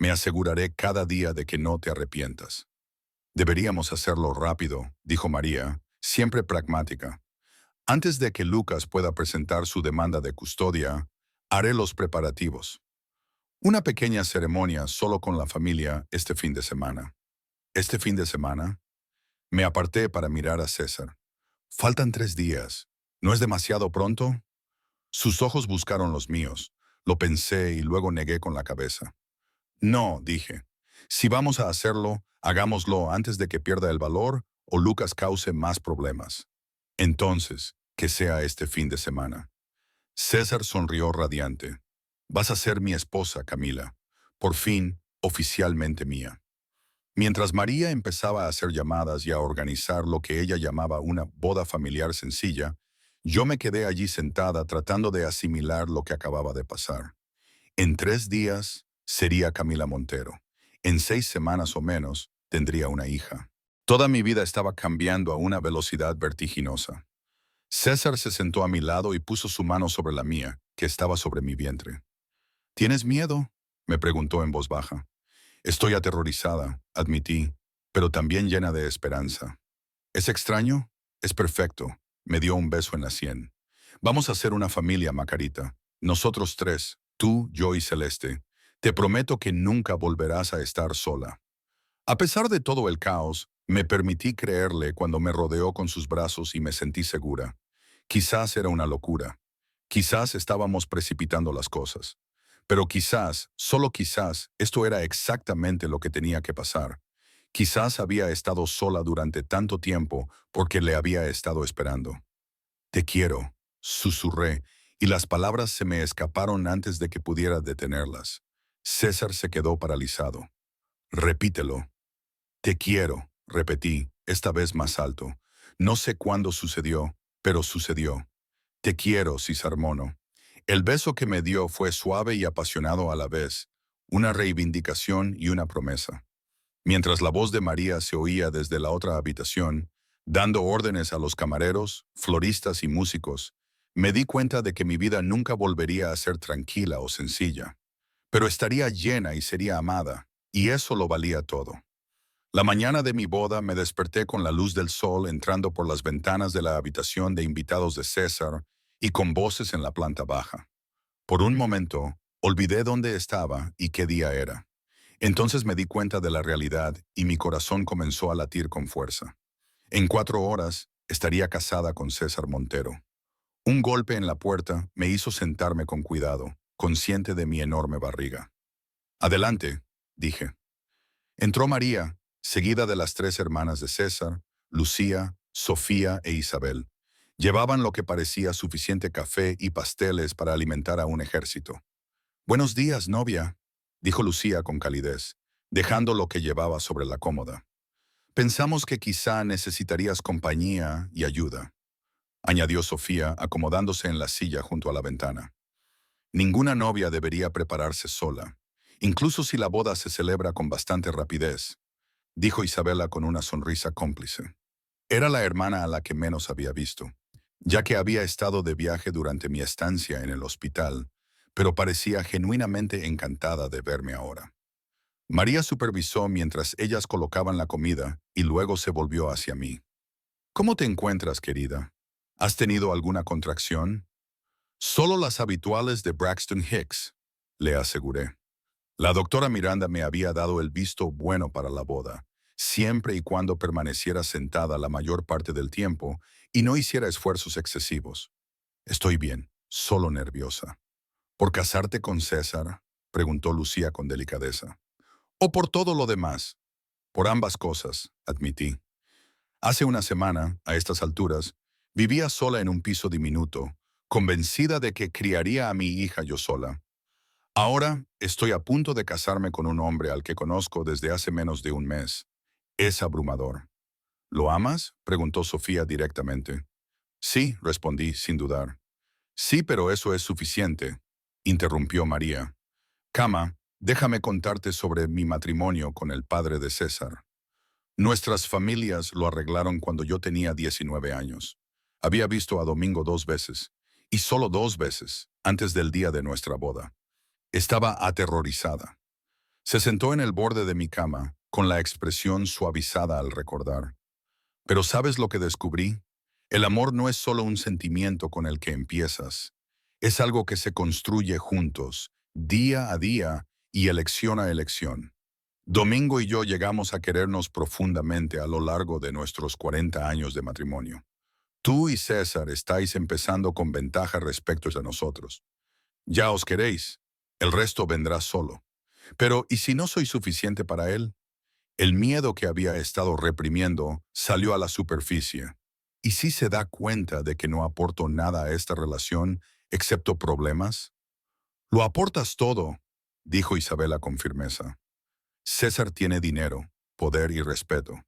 Me aseguraré cada día de que no te arrepientas. Deberíamos hacerlo rápido, dijo María, siempre pragmática. Antes de que Lucas pueda presentar su demanda de custodia, haré los preparativos. Una pequeña ceremonia solo con la familia este fin de semana. ¿Este fin de semana? Me aparté para mirar a César. Faltan 3 días. ¿No es demasiado pronto? Sus ojos buscaron los míos. Lo pensé y luego negué con la cabeza. No, dije. Si vamos a hacerlo, hagámoslo antes de que pierda el valor o Lucas cause más problemas. Entonces, que sea este fin de semana. César sonrió radiante. Vas a ser mi esposa, Camila. Por fin, oficialmente mía. Mientras María empezaba a hacer llamadas y a organizar lo que ella llamaba una boda familiar sencilla, yo me quedé allí sentada tratando de asimilar lo que acababa de pasar. En 3 días sería Camila Montero. En 6 semanas o menos tendría una hija. Toda mi vida estaba cambiando a una velocidad vertiginosa. César se sentó a mi lado y puso su mano sobre la mía, que estaba sobre mi vientre. ¿Tienes miedo?, me preguntó en voz baja. Estoy aterrorizada, admití, pero también llena de esperanza. ¿Es extraño? Es perfecto. Me dio un beso en la sien. Vamos a ser una familia, Macarita. Nosotros tres, tú, yo y Celeste. Te prometo que nunca volverás a estar sola. A pesar de todo el caos, me permití creerle cuando me rodeó con sus brazos y me sentí segura. Quizás era una locura. Quizás estábamos precipitando las cosas. Pero quizás, solo quizás, esto era exactamente lo que tenía que pasar. Quizás había estado sola durante tanto tiempo porque le había estado esperando. Te quiero, susurré, y las palabras se me escaparon antes de que pudiera detenerlas. César se quedó paralizado. Repítelo. Te quiero, repetí, esta vez más alto. No sé cuándo sucedió, pero sucedió. Te quiero, Cisarmono. El beso que me dio fue suave y apasionado a la vez, una reivindicación y una promesa. Mientras la voz de María se oía desde la otra habitación, dando órdenes a los camareros, floristas y músicos, me di cuenta de que mi vida nunca volvería a ser tranquila o sencilla, pero estaría llena y sería amada, y eso lo valía todo. La mañana de mi boda me desperté con la luz del sol entrando por las ventanas de la habitación de invitados de César y con voces en la planta baja. Por un momento, olvidé dónde estaba y qué día era. Entonces me di cuenta de la realidad y mi corazón comenzó a latir con fuerza. En 4 horas estaría casada con César Montero. Un golpe en la puerta me hizo sentarme con cuidado, consciente de mi enorme barriga. Adelante, dije. Entró María, seguida de las 3 hermanas de César, Lucía, Sofía e Isabel. Llevaban lo que parecía suficiente café y pasteles para alimentar a un ejército. Buenos días, novia, dijo Lucía con calidez, dejando lo que llevaba sobre la cómoda. Pensamos que quizá necesitarías compañía y ayuda, añadió Sofía, acomodándose en la silla junto a la ventana. Ninguna novia debería prepararse sola, incluso si la boda se celebra con bastante rapidez, dijo Isabela con una sonrisa cómplice. Era la hermana a la que menos había visto, ya que había estado de viaje durante mi estancia en el hospital, pero parecía genuinamente encantada de verme ahora. María supervisó mientras ellas colocaban la comida y luego se volvió hacia mí. ¿Cómo te encuentras, querida? ¿Has tenido alguna contracción? Solo las habituales de Braxton Hicks, le aseguré. La doctora Miranda me había dado el visto bueno para la boda, siempre y cuando permaneciera sentada la mayor parte del tiempo y no hiciera esfuerzos excesivos. Estoy bien, solo nerviosa. ¿Por casarte con César? Preguntó Lucía con delicadeza. ¿O por todo lo demás? Por ambas cosas, admití. Hace una semana, a estas alturas, vivía sola en un piso diminuto, convencida de que criaría a mi hija yo sola. Ahora estoy a punto de casarme con un hombre al que conozco desde hace menos de un mes. Es abrumador. ¿Lo amas? Preguntó Sofía directamente. Sí, respondí sin dudar. Sí, pero eso es suficiente, interrumpió María. Cama, déjame contarte sobre mi matrimonio con el padre de César. Nuestras familias lo arreglaron cuando yo tenía 19 años. Había visto a Domingo 2 veces, y solo 2 veces, antes del día de nuestra boda. Estaba aterrorizada. Se sentó en el borde de mi cama, con la expresión suavizada al recordar. Pero ¿sabes lo que descubrí? El amor no es solo un sentimiento con el que empiezas. Es algo que se construye juntos, día a día y elección a elección. Domingo y yo llegamos a querernos profundamente a lo largo de nuestros 40 años de matrimonio. Tú y César estáis empezando con ventaja respecto a nosotros. Ya os queréis, el resto vendrá solo. Pero, ¿y si no soy suficiente para él? El miedo que había estado reprimiendo salió a la superficie. ¿Y si se da cuenta de que no aporto nada a esta relación excepto problemas? Lo aportas todo, dijo Isabela con firmeza. César tiene dinero, poder y respeto,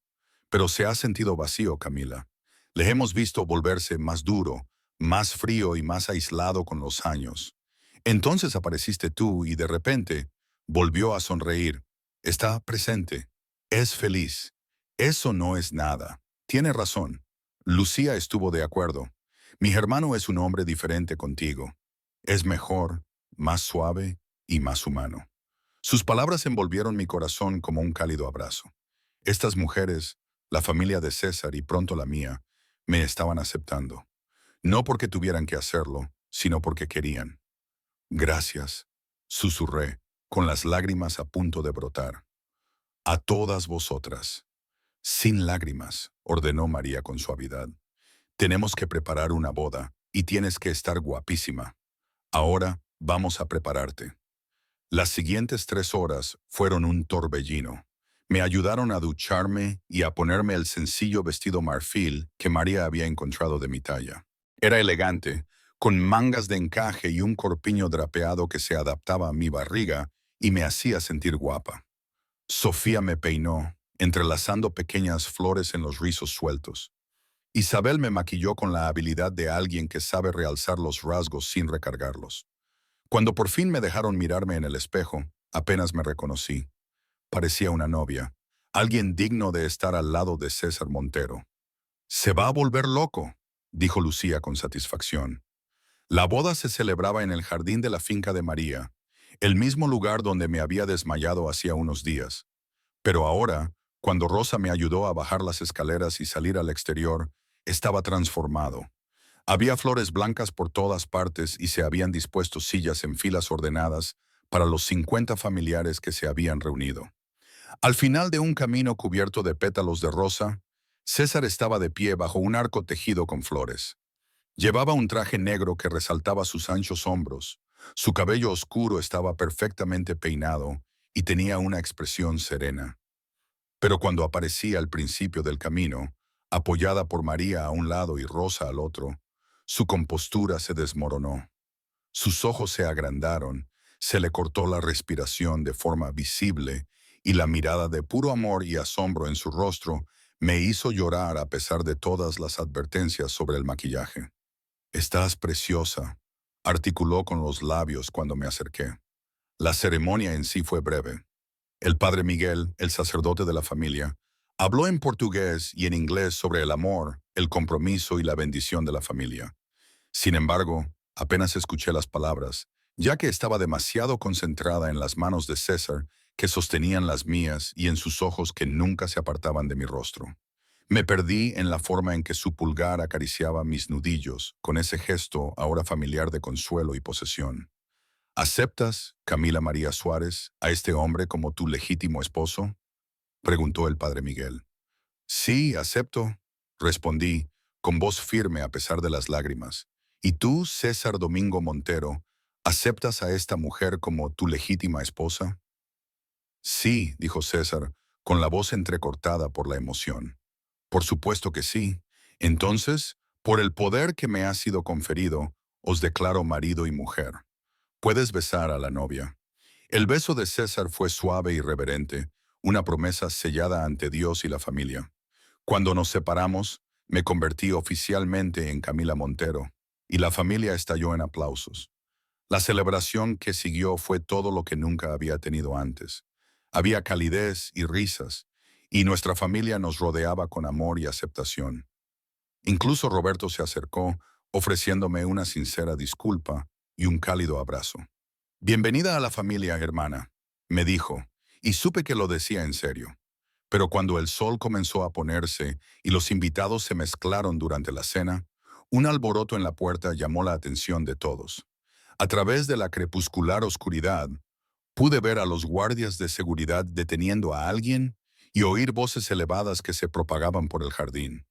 pero se ha sentido vacío, Camila. Le hemos visto volverse más duro, más frío y más aislado con los años. Entonces apareciste tú y de repente volvió a sonreír. Está presente. Es feliz. Eso no es nada. Tiene razón. Lucía estuvo de acuerdo. Mi hermano es un hombre diferente contigo. Es mejor, más suave y más humano. Sus palabras envolvieron mi corazón como un cálido abrazo. Estas mujeres, la familia de César y pronto la mía, me estaban aceptando. No porque tuvieran que hacerlo, sino porque querían. Gracias, susurré, con las lágrimas a punto de brotar. A todas vosotras. Sin lágrimas, ordenó María con suavidad. Tenemos que preparar una boda y tienes que estar guapísima. Ahora vamos a prepararte. Las siguientes 3 horas fueron un torbellino. Me ayudaron a ducharme y a ponerme el sencillo vestido marfil que María había encontrado de mi talla. Era elegante, con mangas de encaje y un corpiño drapeado que se adaptaba a mi barriga y me hacía sentir guapa. Sofía me peinó, entrelazando pequeñas flores en los rizos sueltos. Isabel me maquilló con la habilidad de alguien que sabe realzar los rasgos sin recargarlos. Cuando por fin me dejaron mirarme en el espejo, apenas me reconocí. Parecía una novia, alguien digno de estar al lado de César Montero. «Se va a volver loco», dijo Lucía con satisfacción. La boda se celebraba en el jardín de la finca de María, el mismo lugar donde me había desmayado hacía unos días. Pero ahora, cuando Rosa me ayudó a bajar las escaleras y salir al exterior, estaba transformado. Había flores blancas por todas partes y se habían dispuesto sillas en filas ordenadas para los 50 familiares que se habían reunido. Al final de un camino cubierto de pétalos de rosa, César estaba de pie bajo un arco tejido con flores. Llevaba un traje negro que resaltaba sus anchos hombros. Su cabello oscuro estaba perfectamente peinado y tenía una expresión serena. Pero cuando aparecía al principio del camino, apoyada por María a un lado y Rosa al otro, su compostura se desmoronó. Sus ojos se agrandaron, se le cortó la respiración de forma visible y la mirada de puro amor y asombro en su rostro me hizo llorar a pesar de todas las advertencias sobre el maquillaje. «Estás preciosa», articuló con los labios cuando me acerqué. La ceremonia en sí fue breve. El padre Miguel, el sacerdote de la familia, habló en portugués y en inglés sobre el amor, el compromiso y la bendición de la familia. Sin embargo, apenas escuché las palabras, ya que estaba demasiado concentrada en las manos de César, que sostenían las mías, y en sus ojos que nunca se apartaban de mi rostro. Me perdí en la forma en que su pulgar acariciaba mis nudillos, con ese gesto ahora familiar de consuelo y posesión. «¿Aceptas, Camila María Suárez, a este hombre como tu legítimo esposo?», preguntó el padre Miguel. «Sí, acepto», respondí, con voz firme a pesar de las lágrimas. «¿Y tú, César Domingo Montero, aceptas a esta mujer como tu legítima esposa?». «Sí», dijo César, con la voz entrecortada por la emoción. «Por supuesto que sí. Entonces, por el poder que me ha sido conferido, os declaro marido y mujer. Puedes besar a la novia». El beso de César fue suave y reverente, una promesa sellada ante Dios y la familia. Cuando nos separamos, me convertí oficialmente en Camila Montero, y la familia estalló en aplausos. La celebración que siguió fue todo lo que nunca había tenido antes. Había calidez y risas, y nuestra familia nos rodeaba con amor y aceptación. Incluso Roberto se acercó, ofreciéndome una sincera disculpa y un cálido abrazo. «Bienvenida a la familia, hermana», me dijo, y supe que lo decía en serio. Pero cuando el sol comenzó a ponerse y los invitados se mezclaron durante la cena, un alboroto en la puerta llamó la atención de todos. A través de la crepuscular oscuridad, pude ver a los guardias de seguridad deteniendo a alguien y oír voces elevadas que se propagaban por el jardín.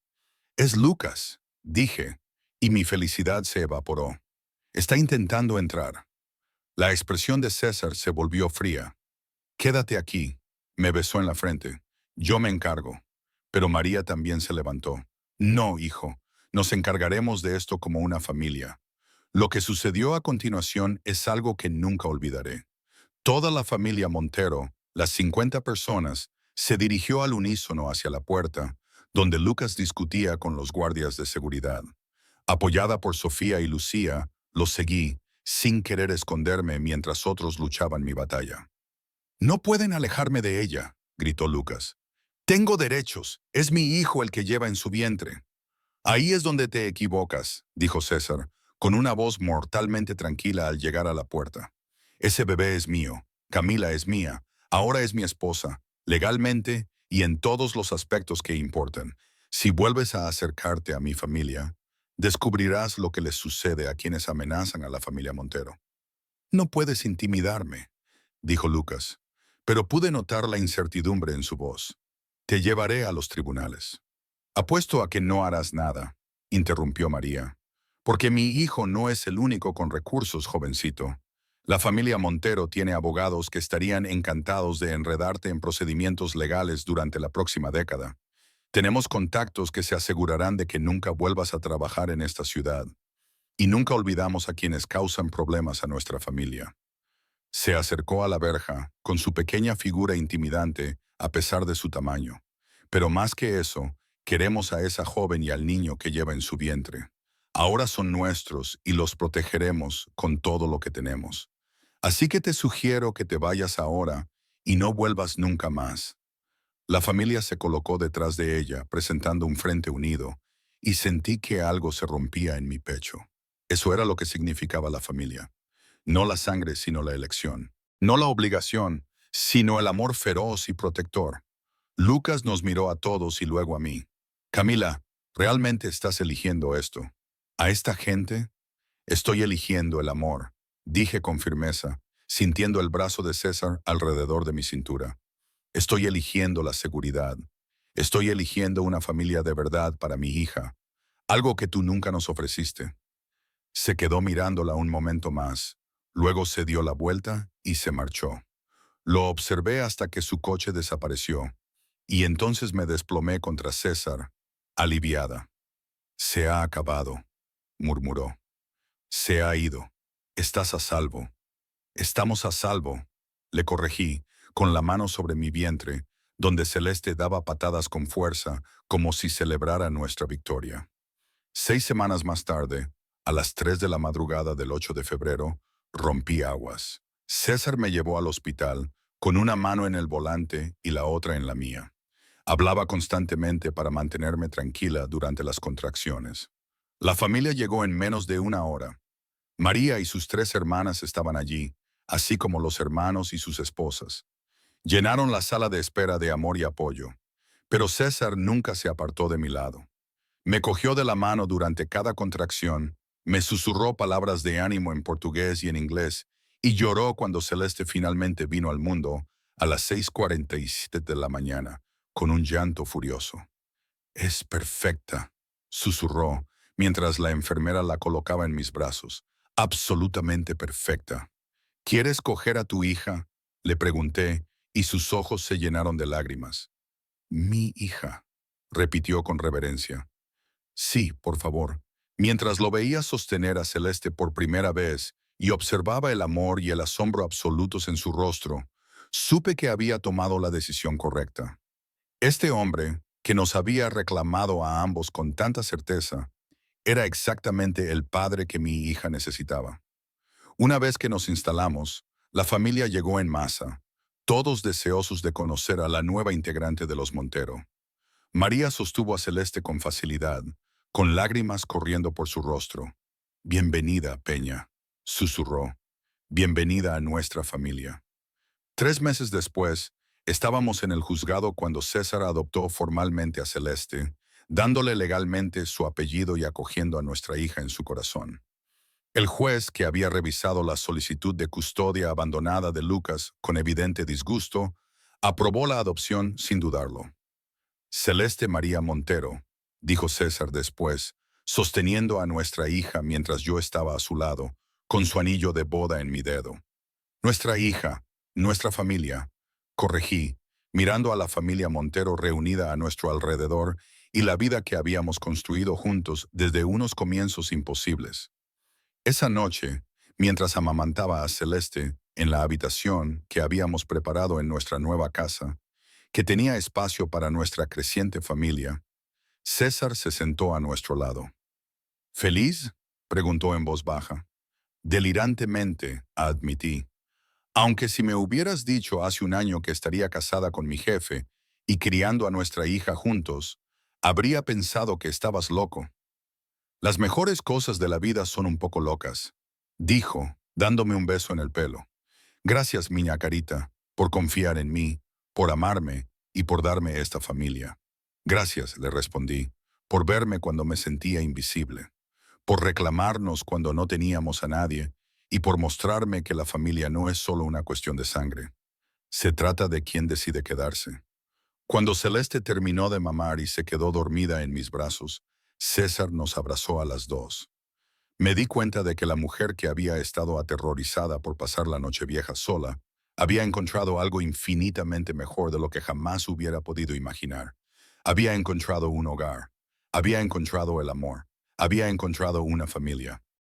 «Es Lucas», dije, y mi felicidad se evaporó. «Está intentando entrar». La expresión de César se volvió fría. «Quédate aquí», me besó en la frente. «Yo me encargo». Pero María también se levantó. «No, hijo, nos encargaremos de esto como una familia». Lo que sucedió a continuación es algo que nunca olvidaré. Toda la familia Montero, las 50 personas, se dirigió al unísono hacia la puerta, donde Lucas discutía con los guardias de seguridad. Apoyada por Sofía y Lucía, los seguí, sin querer esconderme mientras otros luchaban mi batalla. «No pueden alejarme de ella», gritó Lucas. «Tengo derechos, es mi hijo el que lleva en su vientre». «Ahí es donde te equivocas», dijo César, con una voz mortalmente tranquila al llegar a la puerta. «Ese bebé es mío, Camila es mía, ahora es mi esposa, legalmente y en todos los aspectos que importan. Si vuelves a acercarte a mi familia, descubrirás lo que les sucede a quienes amenazan a la familia Montero». «No puedes intimidarme», dijo Lucas, pero pude notar la incertidumbre en su voz. «Te llevaré a los tribunales». «Apuesto a que no harás nada», interrumpió María, «porque mi hijo no es el único con recursos, jovencito. La familia Montero tiene abogados que estarían encantados de enredarte en procedimientos legales durante la próxima década. Tenemos contactos que se asegurarán de que nunca vuelvas a trabajar en esta ciudad. Y nunca olvidamos a quienes causan problemas a nuestra familia. Se acercó a la verja, con su pequeña figura intimidante, a pesar de su tamaño. Pero más que eso, queremos a esa joven y al niño que lleva en su vientre. Ahora son nuestros y los protegeremos con todo lo que tenemos. Así que te sugiero que te vayas ahora y no vuelvas nunca más. La familia se colocó detrás de ella, presentando un frente unido, y sentí que algo se rompía en mi pecho. Eso era lo que significaba la familia. No la sangre, sino la elección. No la obligación, sino el amor feroz y protector. Lucas nos miró a todos y luego a mí. Camila, ¿realmente estás eligiendo esto? ¿A esta gente? Estoy eligiendo el amor, dije con firmeza, sintiendo el brazo de César alrededor de mi cintura. Estoy eligiendo la seguridad. Estoy eligiendo una familia de verdad para mi hija, algo que tú nunca nos ofreciste. Se quedó mirándola un momento más, luego se dio la vuelta y se marchó. Lo observé hasta que su coche desapareció, y entonces me desplomé contra César, aliviada. Se ha acabado, murmuró. Se ha ido. Estás a salvo. Estamos a salvo, le corregí, con la mano sobre mi vientre, donde Celeste daba patadas con fuerza, como si celebrara nuestra victoria. 6 semanas más tarde, a las 3 de la madrugada del 8 de febrero, rompí aguas. César me llevó al hospital, con una mano en el volante y la otra en la mía. Hablaba constantemente para mantenerme tranquila durante las contracciones. La familia llegó en menos de una hora. María y sus 3 hermanas estaban allí, así como los hermanos y sus esposas. Llenaron la sala de espera de amor y apoyo. Pero César nunca se apartó de mi lado. Me cogió de la mano durante cada contracción, me susurró palabras de ánimo en portugués y en inglés, y lloró cuando Celeste finalmente vino al mundo a las 6:47 de la mañana, con un llanto furioso. Es perfecta, susurró, mientras la enfermera la colocaba en mis brazos. Absolutamente perfecta. ¿Quieres coger a tu hija? Le pregunté, y sus ojos se llenaron de lágrimas. Mi hija, repitió con reverencia. Sí, por favor. Mientras lo veía sostener a Celeste por primera vez y observaba el amor y el asombro absolutos en su rostro, supe que había tomado la decisión correcta. Este hombre, que nos había reclamado a ambos con tanta certeza, era exactamente el padre que mi hija necesitaba. Una vez que nos instalamos, la familia llegó en masa, todos deseosos de conocer a la nueva integrante de los Montero. María sostuvo a Celeste con facilidad, con lágrimas corriendo por su rostro. Bienvenida, Peña, susurró. Bienvenida a nuestra familia. 3 meses después, estábamos en el juzgado cuando César adoptó formalmente a Celeste, dándole legalmente su apellido y acogiendo a nuestra hija en su corazón. El juez, que había revisado la solicitud de custodia abandonada de Lucas con evidente disgusto, aprobó la adopción sin dudarlo. Celeste María Montero, dijo César después, sosteniendo a nuestra hija mientras yo estaba a su lado, con su anillo de boda en mi dedo. Nuestra hija, nuestra familia, corregí, mirando a la familia Montero reunida a nuestro alrededor y la vida que habíamos construido juntos desde unos comienzos imposibles. Esa noche, mientras amamantaba a Celeste en la habitación que habíamos preparado en nuestra nueva casa, que tenía espacio para nuestra creciente familia, César se sentó a nuestro lado. ¿Feliz?, preguntó en voz baja. Delirantemente, admití. Aunque si me hubieras dicho hace un año que estaría casada con mi jefe y criando a nuestra hija juntos, habría pensado que estabas loco. Las mejores cosas de la vida son un poco locas, dijo, dándome un beso en el pelo. Gracias, miña carita, por confiar en mí, por amarme y por darme esta familia. Gracias, le respondí, por verme cuando me sentía invisible, por reclamarnos cuando no teníamos a nadie y por mostrarme que la familia no es solo una cuestión de sangre. Se trata de quién decide quedarse. Cuando Celeste terminó de mamar y se quedó dormida en mis brazos, César nos abrazó a las dos. Me di cuenta de que la mujer que había estado aterrorizada por pasar la noche vieja sola, había encontrado algo infinitamente mejor de lo que jamás hubiera podido imaginar. Había encontrado un hogar. Había encontrado el amor. Había encontrado una familia.